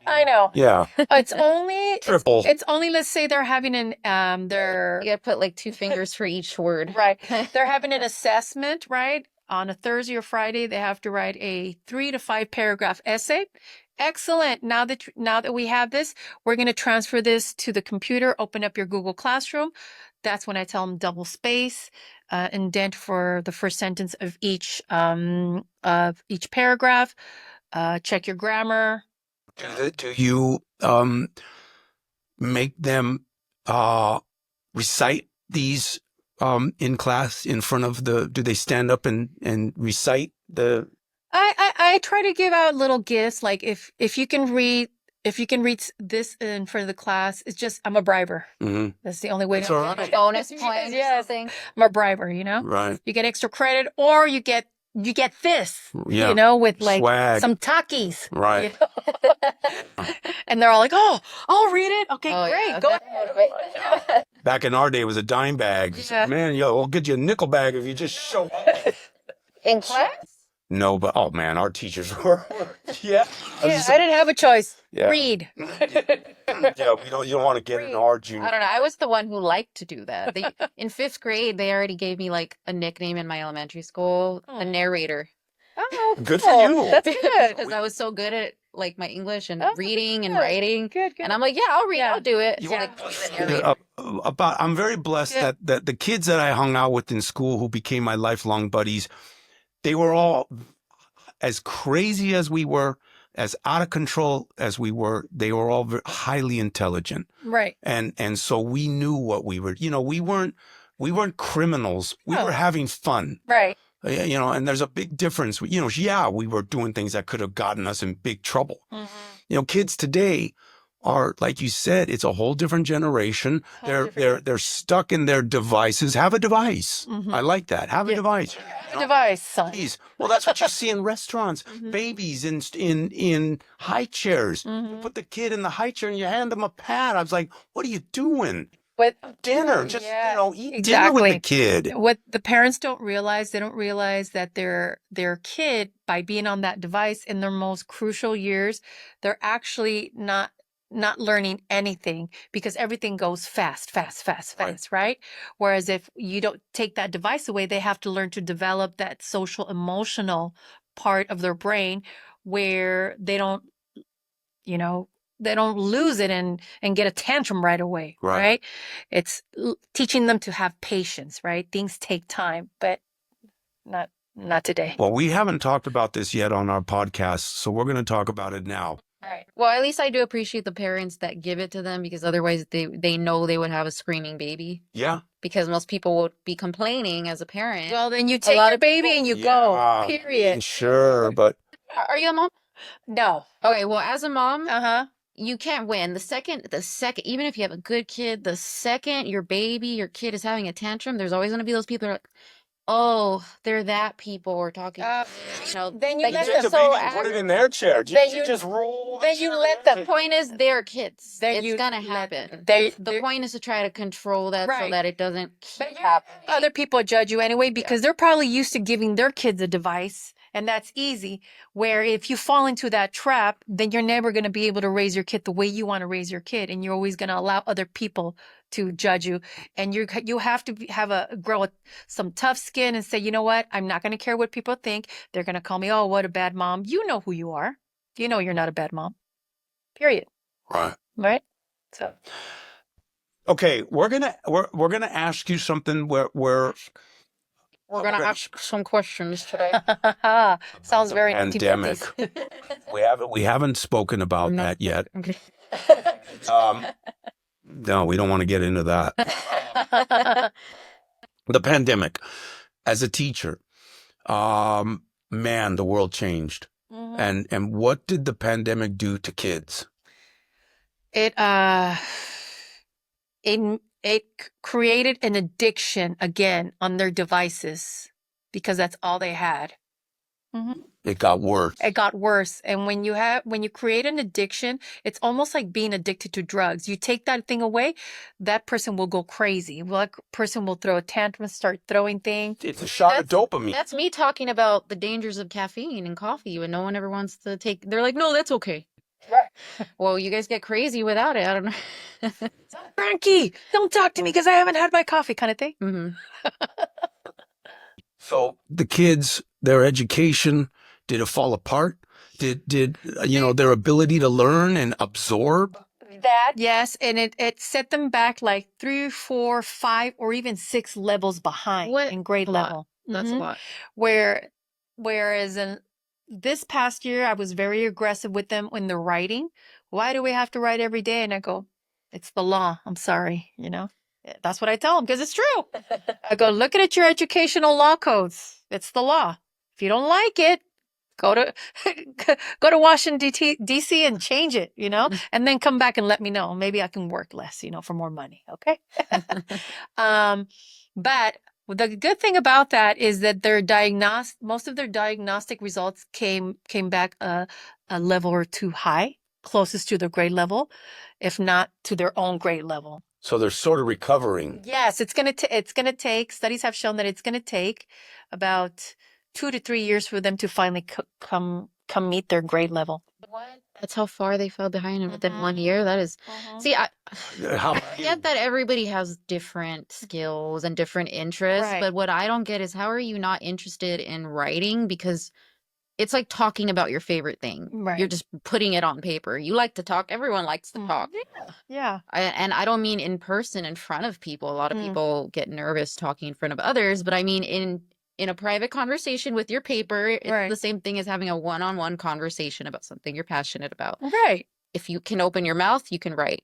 I know. Yeah. It's only Triple. It's only, let's say they're having their You gotta put like 2 fingers for each word. right. They're having an assessment, right? On a Thursday or Friday, they have to write a 3 to 5 paragraph essay. Excellent. Now that we have this, we're going to transfer this to the computer, open up your Google Classroom. That's when I tell them double space, indent for the first sentence of each paragraph, check your grammar. Do you make them recite these in class in front of do they stand up and recite the? I try to give out little gifts, like if you can read this in front of the class, it's just I'm a briber. Mm-hmm. That's the only way That's to all right. Bonus points. Yes, I'm a briber. Right. You get extra credit, or you get this. Yeah. With like swag. some Takis. Right. And they're all like, "Oh, I'll read it. Okay, great, yeah. go ahead." Back in our day, it was a dime bag. Yeah. Man, I'll get you a nickel bag if you just show up. In class? No, but oh man, our teachers were. Yeah. I didn't have a choice. Yeah. Read. Yeah, you don't want to get in our junior. I don't know. I was the one who liked to do that. In 5th grade, they already gave me like a nickname in my elementary school, a narrator. Oh, Good for you. That's good. Because I was so good at like my English and reading and good. writing. Good. And I'm like, yeah, I'll read. I'll do it. You So, wanna- like, the narrator. I'm very blessed that the kids that I hung out with in school who became my lifelong buddies, they were all as crazy as we were, as out of control as we were. They were all highly intelligent. Right. And so we knew what we were, we weren't criminals. We were having fun. Right. And there's a big difference. We were doing things that could have gotten us in big trouble. Mm-hmm. Kids today are, like you said, it's a whole different generation. They're stuck in their devices. Have a device. Mm-hmm. I like that. Have a device. Device, son. Please. Well, that's what you see in restaurants. Babies in high chairs. You put the kid in the high chair and you hand them a pad. I was like, what are you doing? With Dinner. Just, eat dinner with the kid. What the parents don't realize, they don't realize that their kid, by being on that device in their most crucial years, they're actually not learning anything, because everything goes fast, right? Whereas if you don't take that device away, they have to learn to develop that social emotional part of their brain where they don't, they don't lose it and get a tantrum right away, right? It's teaching them to have patience, right? Things take time, but not today. Well, we haven't talked about this yet on our podcast, so we're going to talk about it now. All right. Well, at least I do appreciate the parents that give it to them, because otherwise they know they would have a screaming baby. Yeah. Because most people would be complaining as a parent. Well, then you take your baby and you go, period. Sure, but... Are you a mom? No. Okay, well, as a mom, you can't win. The second, even if you have a good kid, the second your kid is having a tantrum, there's always going to be those people that are like, oh, they're that people we're talking. Then you let them put it in their chair. You just roll. Then you let them. The point is, they're kids. It's gonna happen. The point is to try to control that so that it doesn't happen. Other people judge you anyway, because they're probably used to giving their kids a device, and that's easy. Where if you fall into that trap, then you're never going to be able to raise your kid the way you want to raise your kid, and you're always going to allow other people to judge you. And you have to grow some tough skin and say, you know what? I'm not going to care what people think. They're going to call me, oh, what a bad mom. You know who you are. You know you're not a bad mom. Period. Right. So. Okay, we're gonna ask you something where we're gonna ask some questions today. Sounds very pandemic. we haven't spoken about that yet. Okay. No, we don't want to get into that. The pandemic. As a teacher, man, the world changed. And what did the pandemic do to kids? It created an addiction again on their devices, because that's all they had. Mhm. It got worse. It got worse. And when you create an addiction, it's almost like being addicted to drugs. You take that thing away, that person will go crazy. That person will throw a tantrum, start throwing things. It's a shot of dopamine. That's me talking about the dangers of caffeine and coffee when no one ever wants to take. They're like, no, that's okay. Right. Well, you guys get crazy without it. I don't know. Frankie, don't talk to me because I haven't had my coffee, kind of thing. hmm So the kids, their education, did it fall apart? Did their ability to learn and absorb? That, yes, and it set them back like 3, 4, 5, or even 6 levels behind in grade level. That's a lot. Whereas in this past year, I was very aggressive with them when they're writing. Why do we have to write every day? And I go, it's the law. I'm sorry, That's what I tell them because it's true. I go, look at your educational law codes. It's the law. If you don't like it, go to Washington D.C. and change it, and then come back and let me know. Maybe I can work less, for more money. Okay. But the good thing about that is that most of their diagnostic results came back a level or 2 high, closest to their grade level, if not to their own grade level. So they're sort of recovering. Yes, it's gonna take. Studies have shown that it's gonna take about 2 to 3 years for them to finally come meet their grade level. What? That's how far they fell behind within 1 year. That is. See, I get that everybody has different skills and different interests, Right. but what I don't get is how are you not interested in writing? Because it's like talking about your favorite thing. Right. You're just putting it on paper. You like to talk. Everyone likes to talk. Yeah. And I don't mean in person in front of people. A lot of people get nervous talking in front of others, but I mean in a private conversation with your paper, it's Right. the same thing as having a one-on-one conversation about something you're passionate about. Right. If you can open your mouth, you can write.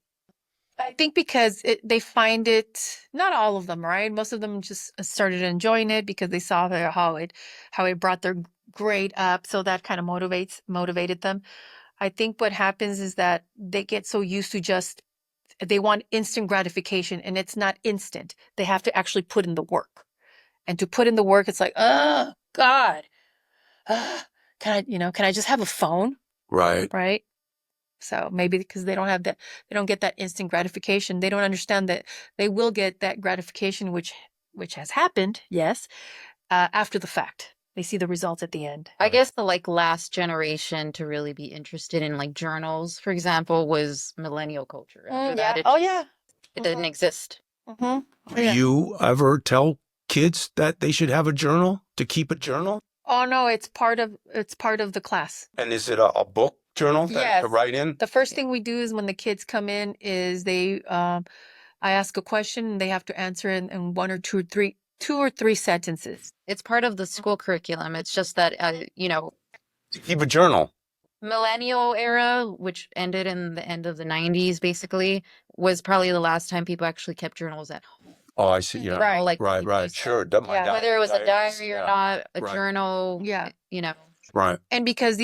I think because they find it, not all of them, right? Most of them just started enjoying it because they saw how it brought their grade up. So that kind of motivated them. I think what happens is that they get so used to they want instant gratification, and it's not instant. They have to actually put in the work. And to put in the work, it's like, oh God, can I just have a phone? Right. Right. So maybe because they don't get that instant gratification. They don't understand that they will get that gratification, which has happened, yes, after the fact. They see the results at the end. I guess the last generation to really be interested in journals, for example, was millennial culture. After that, it didn't exist. Mm-hmm. Do you ever tell kids that they should have a journal, to keep a journal? Oh no, it's part of the class. And is it a book journal Yes. to write in? The first thing we do is when the kids come in is I ask a question and they have to answer in 1 or 2 or 3 sentences. It's part of the school curriculum. It's just that, To keep a journal. millennial era, which ended in the end of the 90s, basically, was probably the last time people actually kept journals at home. Oh, I see. Yeah. Right. Right. Sure. Whether it was a diary or not, a Right. journal, Yeah. Right. And because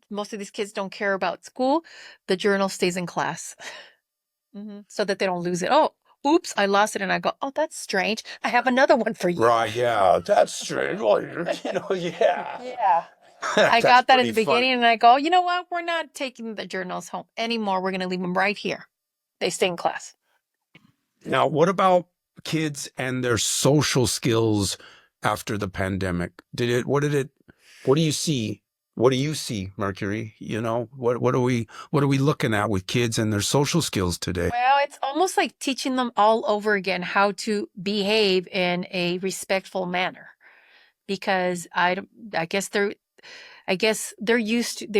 most of these kids don't care about school, the journal stays in class. So that they don't lose it. Oh, oops, I lost it. And I go, oh, that's strange. I have another one for you. Right. Yeah. That's strange. Well, yeah. Yeah. I got that at the beginning and I go, you know what? We're not taking the journals home anymore. We're going to leave them right here. They stay in class. Now, what about kids and their social skills after the pandemic? What do you see? What do you see, Mercury? What are we looking at with kids and their social skills today? Well, it's almost like teaching them all over again how to behave in a respectful manner, because I guess they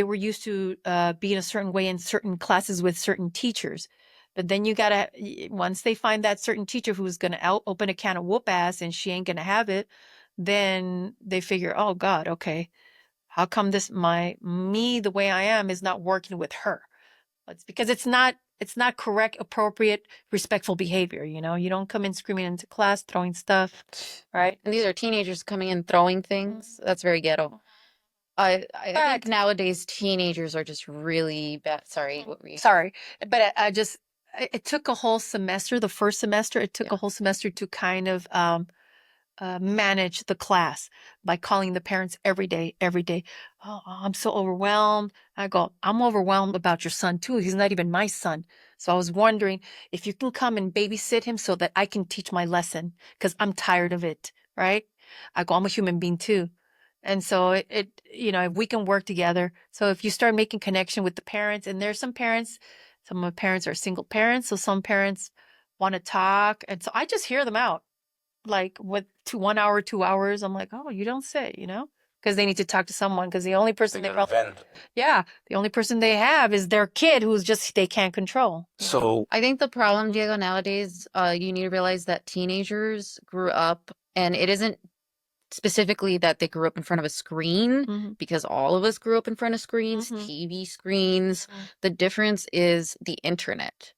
were used to being a certain way in certain classes with certain teachers. But then once they find that certain teacher who's going to open a can of whoop ass and she ain't going to have it, then they figure, oh God, okay, how come me the way I am is not working with her? It's because it's not correct, appropriate, respectful behavior. You don't come in screaming into class, throwing stuff, right? And these are teenagers coming in throwing things. That's very ghetto. I think nowadays teenagers are just really bad. Sorry, what were you? Sorry, but it took a whole semester. The first semester, it took a whole semester to kind of manage the class by calling the parents every day, every day. Oh, I'm so overwhelmed. I go, I'm overwhelmed about your son too. He's not even my son. So I was wondering if you can come and babysit him so that I can teach my lesson because I'm tired of it, right? I go, I'm a human being too. And so if we can work together. So if you start making connection with the parents, and there's some parents, some of my parents are single parents, so some parents want to talk. And so I just hear them out like with 1 hour, 2 hours. I'm like, oh, you don't say, because they need to talk to someone because the only person the only person they have is their kid who's just they can't control. So I think the problem, Diego, nowadays, you need to realize that teenagers grew up, and it isn't specifically that they grew up in front of a screen, because all of us grew up in front of screens, TV screens. The difference is the internet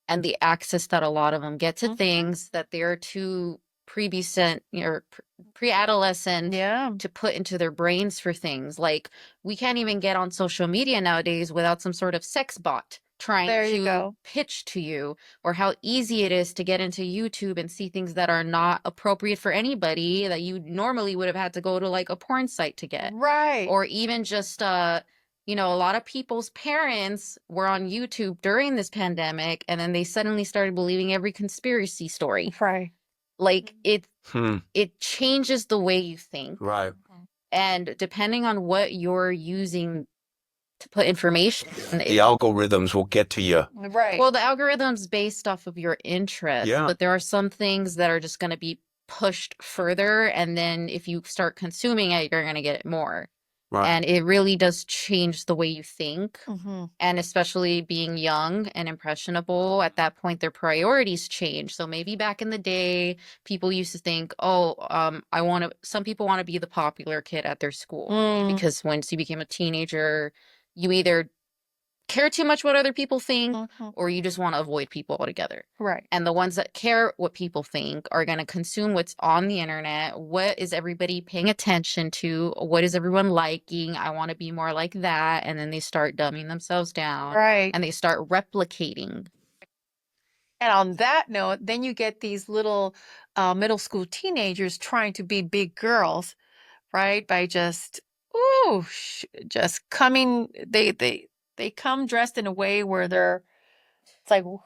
and the access that a lot of them get to things that they're too pre-adolescent to put into their brains for things. Like, we can't even get on social media nowadays without some sort of sex bot trying to pitch to you, or how easy it is to get into YouTube and see things that are not appropriate for anybody that you normally would have had to go to like a porn site to get. Right. Or even just a lot of people's parents were on YouTube during this pandemic, and then they suddenly started believing every conspiracy story. Right. Like, it changes the way you think. Right. And depending on what you're using to put information, the algorithms will get to you. Right. Well, the algorithm's based off of your interests, but there are some things that are just going to be pushed further, and then if you start consuming it, you're going to get it more. Right. And it really does change the way you think. And especially being young and impressionable, at that point, their priorities change. So maybe back in the day, people used to think, some people want to be the popular kid at their school. Because once you became a teenager, you either care too much what other people think, or you just want to avoid people altogether. Right. And the ones that care what people think are going to consume what's on the internet. What is everybody paying attention to? What is everyone liking? I want to be more like that. And then they start dumbing themselves down. Right. And they start replicating. And on that note, then you get these little middle school teenagers trying to be big girls, right? By just coming, they come dressed in a way where it's like, what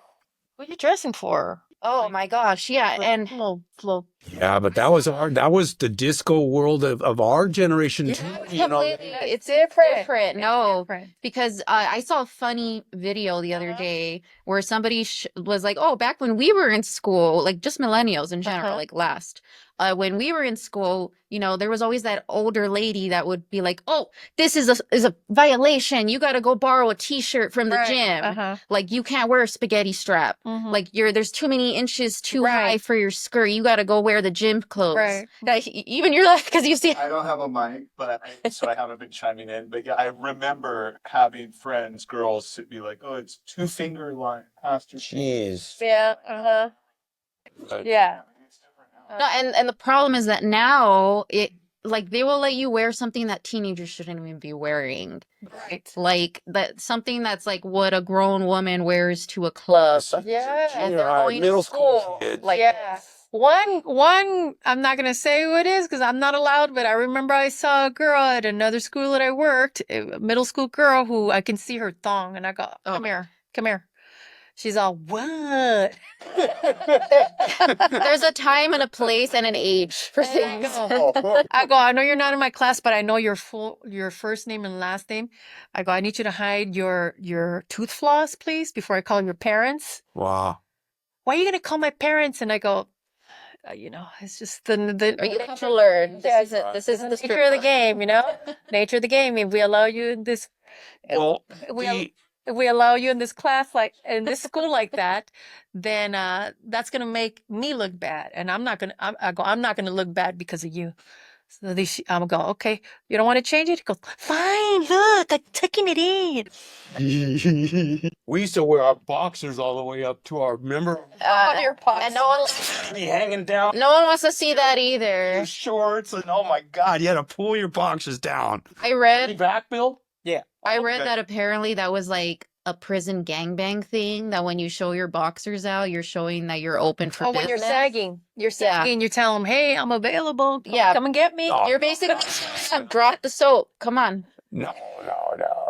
are you dressing for? Oh my gosh, yeah. And yeah, but that was the disco world of our generation too. It's different. No, because I saw a funny video the other day where somebody was like, oh, back when we were in school, like just millennials in general, like when we were in school, there was always that older lady that would be like, oh, this is a violation. You got to go borrow a t-shirt from the gym. Like, you can't wear a spaghetti strap. Like, there's too many inches too high for your skirt. You got to go wear the gym clothes. Even you're like, because you see. I don't have a mic, so I haven't been chiming in. But yeah, I remember having friends, girls, to be like, oh, it's 2-finger line. Jeez. Yeah. Yeah. No, and the problem is that now they will let you wear something that teenagers shouldn't even be wearing. Right. Like something that's like what a grown woman wears to a club. Yeah. And they're going middle to school. Kids. Like, One, I'm not going to say who it is because I'm not allowed, but I remember I saw a girl at another school that I worked, a middle school girl who I can see her thong, and I go, come here. She's all, what? There's a time and a place and an age for things. I go, I know you're not in my class, but I know your first name and last name. I go, I need you to hide your tooth floss, please, before I call your parents. Wow. Why are you going to call my parents? And I go, it's just the Are you have to learn? This isn't the nature of the game, nature of the game. If we allow you in this, if we allow you in this class, like in this school like that, then that's gonna make me look bad, and I'm not gonna look bad because of you. So I'm go, okay, you don't want to change it? He goes, fine, look, I'm tucking it in. We used to wear our boxers all the way up to our, remember? Your boxers. And no one Be hanging down. No one wants to see that either. Your shorts, and oh my God, you had to pull your boxers down. I read back, Bill? Yeah. I read that apparently that was like a prison gangbang thing that when you show your boxers out, you're showing that you're open for business. When you're sagging, you tell them, hey, I'm available. Come and get me. You're basically drop the soap. Come on. No.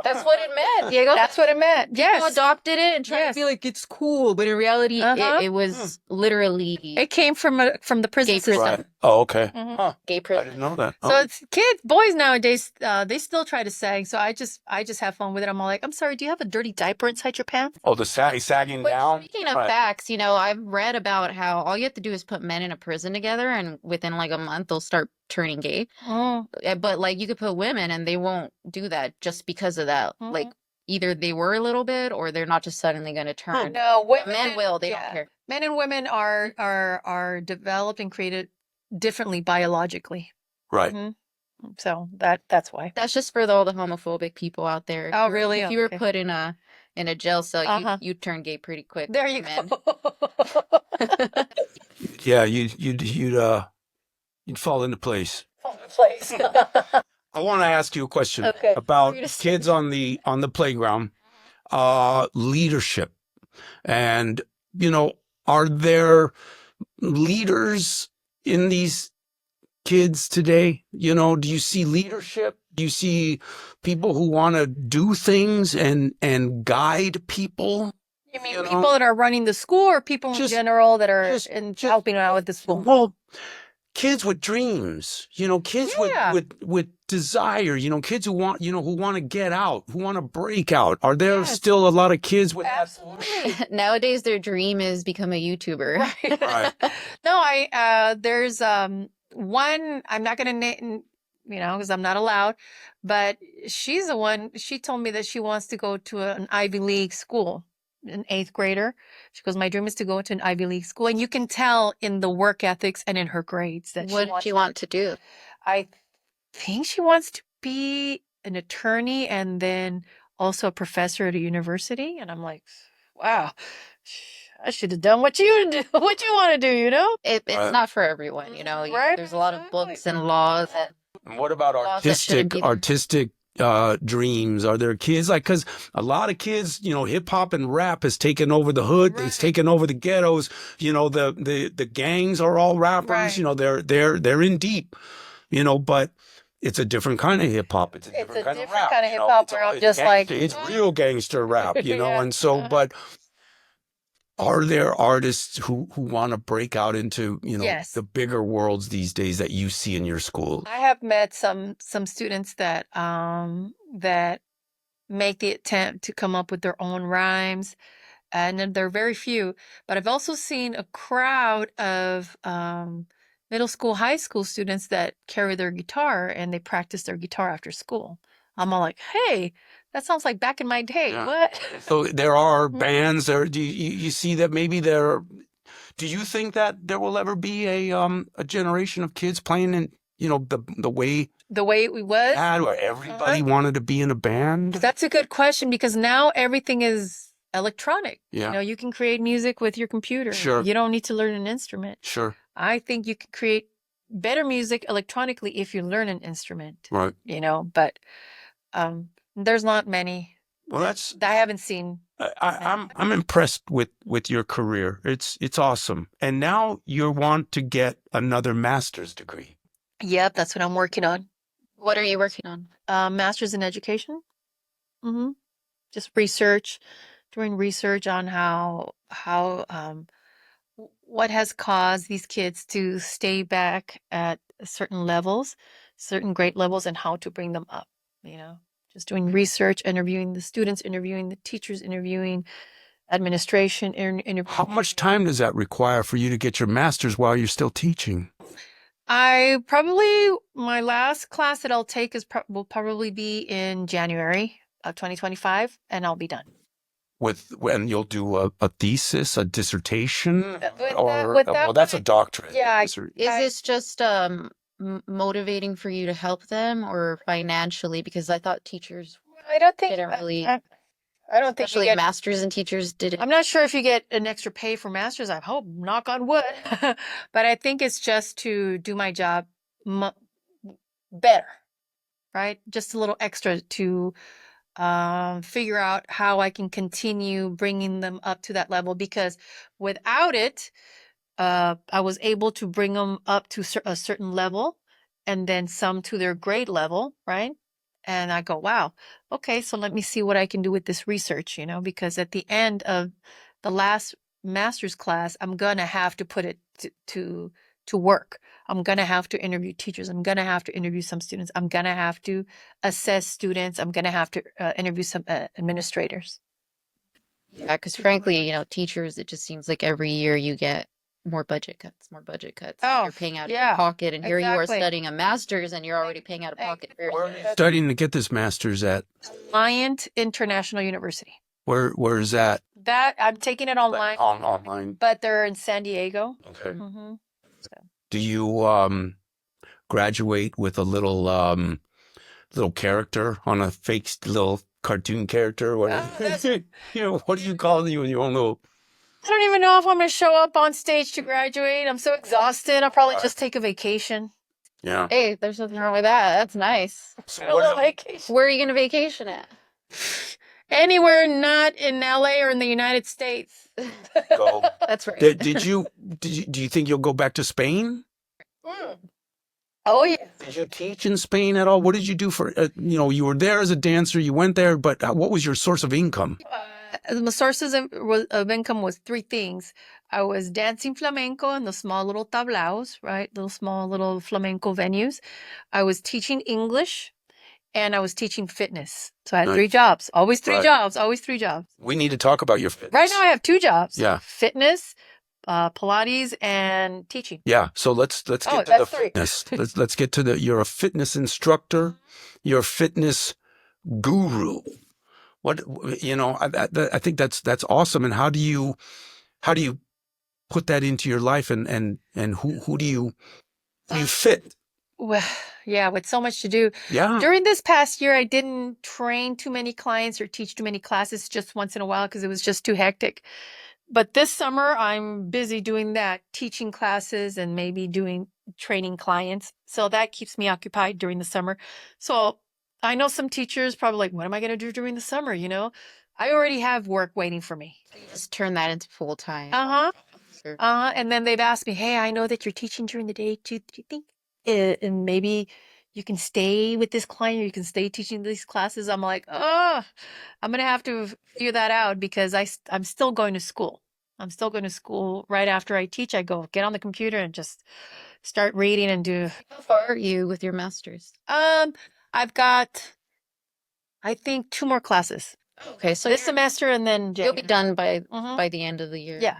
That's what it meant, Diego. That's what it meant. People adopted it and tried to feel like it's cool, but in reality, it was literally. It came from the prison system. Right. Oh, okay. Mm-hmm. Gay prison. I didn't know that. So it's kids, boys nowadays, they still try to sag. So I just have fun with it. I'm all like, I'm sorry, do you have a dirty diaper inside your pants? Oh, the sagging down. Speaking of facts, I've read about how all you have to do is put men in a prison together, and within like a month they'll start turning gay. Oh. But like you could put women, and they won't do that just because of that. Mm-hmm. Like either they were a little bit, or they're not just suddenly going to turn. No, men will. They don't care. Men and women are developed and created differently biologically. Right. Mm-hmm. So that's why. That's just for all the homophobic people out there. Oh, really? If you were put in a jail cell, you'd turn gay pretty quick. There you go. Yeah, you'd fall into place. I want to ask you a question about kids on the playground, leadership, and are there leaders in these kids today? Do you see leadership? Do you see people who want to do things and guide people? You mean people that are running the school, or people in general that are helping out with the school? Well, kids with dreams, kids with desire, kids who want, who want to get out, who want to break out. Are there still a lot of kids with that? Nowadays, their dream is become a YouTuber. Right. No, there's one, I'm not going to name, because I'm not allowed, but she's the one, she told me that she wants to go to an Ivy League school. An 8th grader. She goes, my dream is to go to an Ivy League school. And you can tell in the work ethics and in her grades that what does she want to do? I think she wants to be an attorney and then also a professor at a university. And I'm like, wow, I should have done what you want to do, It's not for everyone, Right? There's a lot of books and laws. And what about artistic dreams? Are there kids because a lot of kids, hip hop and rap has taken over the hood. Right. It's taken over the ghettos. The gangs are all rappers. Right. They're in deep. But it's a different kind of hip hop. It's a different kind of rap. Hip hop, it's real gangster rap. And so, but are there artists who want to break out into, the bigger worlds these days that you see in your school? I have met some students that that make the attempt to come up with their own rhymes, and they're very few. But I've also seen a crowd of middle school, high school students that carry their guitar and they practice their guitar after school. I'm all like, hey, that sounds like back in my day. Yeah. What? So there are bands there. Do you see that maybe there? Do you think that there will ever be a generation of kids playing in the way we was, where everybody wanted to be in a band? That's a good question, because now everything is electronic. Yeah. You can create music with your computer. Sure. You don't need to learn an instrument. Sure. I think you can create better music electronically if you learn an instrument. Right. But there's not many. Well, I haven't seen. I'm impressed with your career. It's awesome. And now you want to get another master's degree. Yep, that's what I'm working on. What are you working on? Master's in education. Mm-hmm. Just doing research on how what has caused these kids to stay back at certain levels, certain grade levels, and how to bring them up. Just doing research, interviewing the students, interviewing the teachers, interviewing administration. How much time does that require for you to get your master's while you're still teaching? My last class that I'll take will probably be in January of 2025, and I'll be done. When you'll do a thesis, a dissertation, that's a doctorate. Yeah. Is this just motivating for you to help them, or financially? Because I thought teachers didn't really. I don't think especially masters and teachers didn't. I'm not sure if you get an extra pay for masters. I hope, knock on wood. But I think it's just to do my job better, right? Just a little extra to figure out how I can continue bringing them up to that level, because without it, I was able to bring them up to a certain level and then some to their grade level, right? And I go, wow, okay, so let me see what I can do with this research, because at the end of the last master's class, I'm going to have to put it to work. I'm going to have to interview teachers. I'm going to have to interview some students. I'm going to have to assess students. I'm going to have to interview some administrators. Yeah, because frankly, teachers, it just seems like every year you get more budget cuts. Oh, you're paying out of your pocket, and here you are studying a master's, and you're already paying out of pocket. Where are you studying to get this master's at? Alliant International University. Where is that? That I'm taking it online. Online. But they're in San Diego. Okay. Mm-hmm. Do you graduate with a little character on a fake little cartoon character? What what do you call you when you don't know? I don't even know if I'm going to show up on stage to graduate. I'm so exhausted. I'll probably just take a vacation. Yeah. Hey, there's nothing wrong with that. That's nice. So A little vacation. Where are you going to vacation at? Anywhere not in LA or in the United States. Go. That's right. Do you think you'll go back to Spain? Oh, yeah. Did you teach in Spain at all? What did you do for, you were there as a dancer, you went there, but what was your source of income? My sources of income was three things. I was dancing flamenco in the small little tablaos, right? Little small little flamenco venues. I was teaching English, and I was teaching fitness. So I had 3 jobs. Always 3 jobs. Always 3 jobs. We need to talk about your fitness. Right now I have 2 jobs. Yeah. Fitness, Pilates, and teaching. Yeah. So let's get to the fitness. let's get to you're a fitness instructor. You're a fitness guru. What, I think that's awesome. And how do you put that into your life, and who do you fit? Well, yeah, with so much to do. Yeah. During this past year, I didn't train too many clients or teach too many classes, just once in a while, because it was just too hectic. But this summer, I'm busy doing that, teaching classes and maybe training clients. So that keeps me occupied during the summer. So I know some teachers probably like, what am I going to do during the summer? I already have work waiting for me. Just turn that into full time. Sure. And then they've asked me, hey, I know that you're teaching during the day. Do you think and maybe you can stay with this client, or you can stay teaching these classes? I'm like, I'm going to have to figure that out, because I'm still going to school. I'm still going to school. Right after I teach, I go get on the computer and just start reading and do. How far are you with your master's? I've got, I think, 2 more classes. Okay, so this semester, and then you'll be done by the end of the year. Yeah.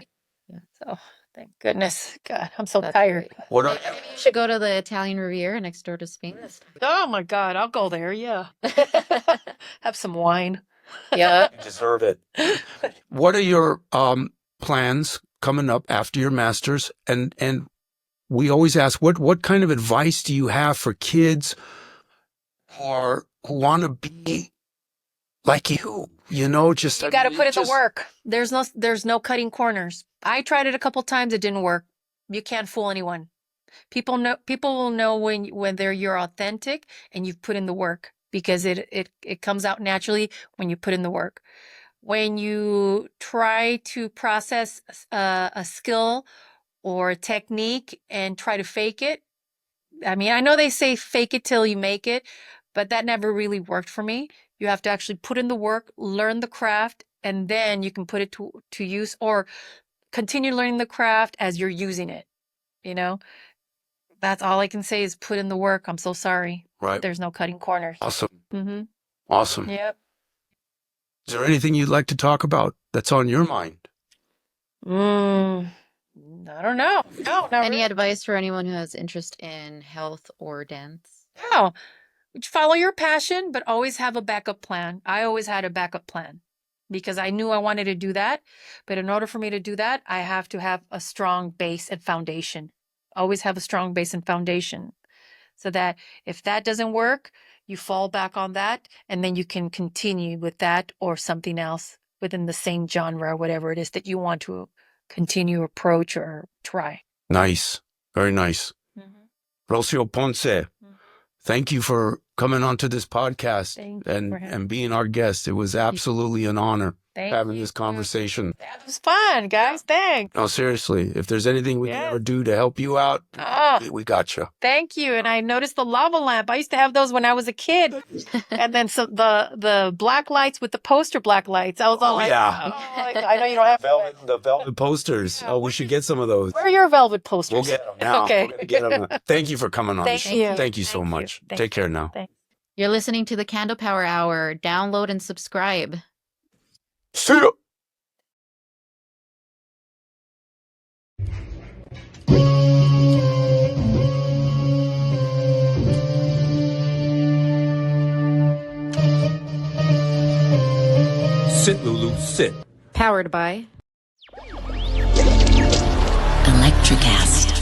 So thank goodness. God, I'm so tired. Maybe you should go to the Italian Riviera next door to Spain. Oh my God, I'll go there. Yeah. Have some wine. Yeah. You deserve it. What are your plans coming up after your master's? And we always ask, what kind of advice do you have for kids who want to be like you? You got to put in the work. There's no cutting corners. I tried it a couple times. It didn't work. You can't fool anyone. People will know whether you're authentic and you've put in the work, because it comes out naturally when you put in the work. When you try to process a skill or a technique and try to fake it, I mean, I know they say fake it till you make it, but that never really worked for me. You have to actually put in the work, learn the craft, and then you can put it to use, or continue learning the craft as you're using it. That's all I can say is put in the work. I'm so sorry. Right. There's no cutting corners. Awesome. Mm-hmm. Awesome. Yep. Is there anything you'd like to talk about that's on your mind? I don't know. No, not Any really. advice for anyone who has interest in health or dance? No. Follow your passion, but always have a backup plan. I always had a backup plan, because I knew I wanted to do that. But in order for me to do that, I have to have a strong base and foundation. Always have a strong base and foundation, so that if that doesn't work, you fall back on that, and then you can continue with that or something else within the same genre, whatever it is that you want to continue, approach, or try. Nice. Very nice. Rosio Ponce, thank you for coming onto this podcast Thank you for having and being our guest. It was absolutely an honor having this conversation. That was fun, guys. Thanks. No, seriously, if there's anything we can ever do to help you out, we got you. Thank you. And I noticed the lava lamp. I used to have those when I was a kid. And then the black lights with the poster black lights. I was all like, I know you don't have the velvet posters. Oh, we should get some of those. Where are your velvet posters? We'll get them now. Okay. We're gonna get them. Thank you for coming on. Thank you. Thank you so much. Thank Take care now. Thanks. You're listening to the Candlepower Hour. Download and subscribe. See ya. Sit, Lulu, sit. Powered by Electricast.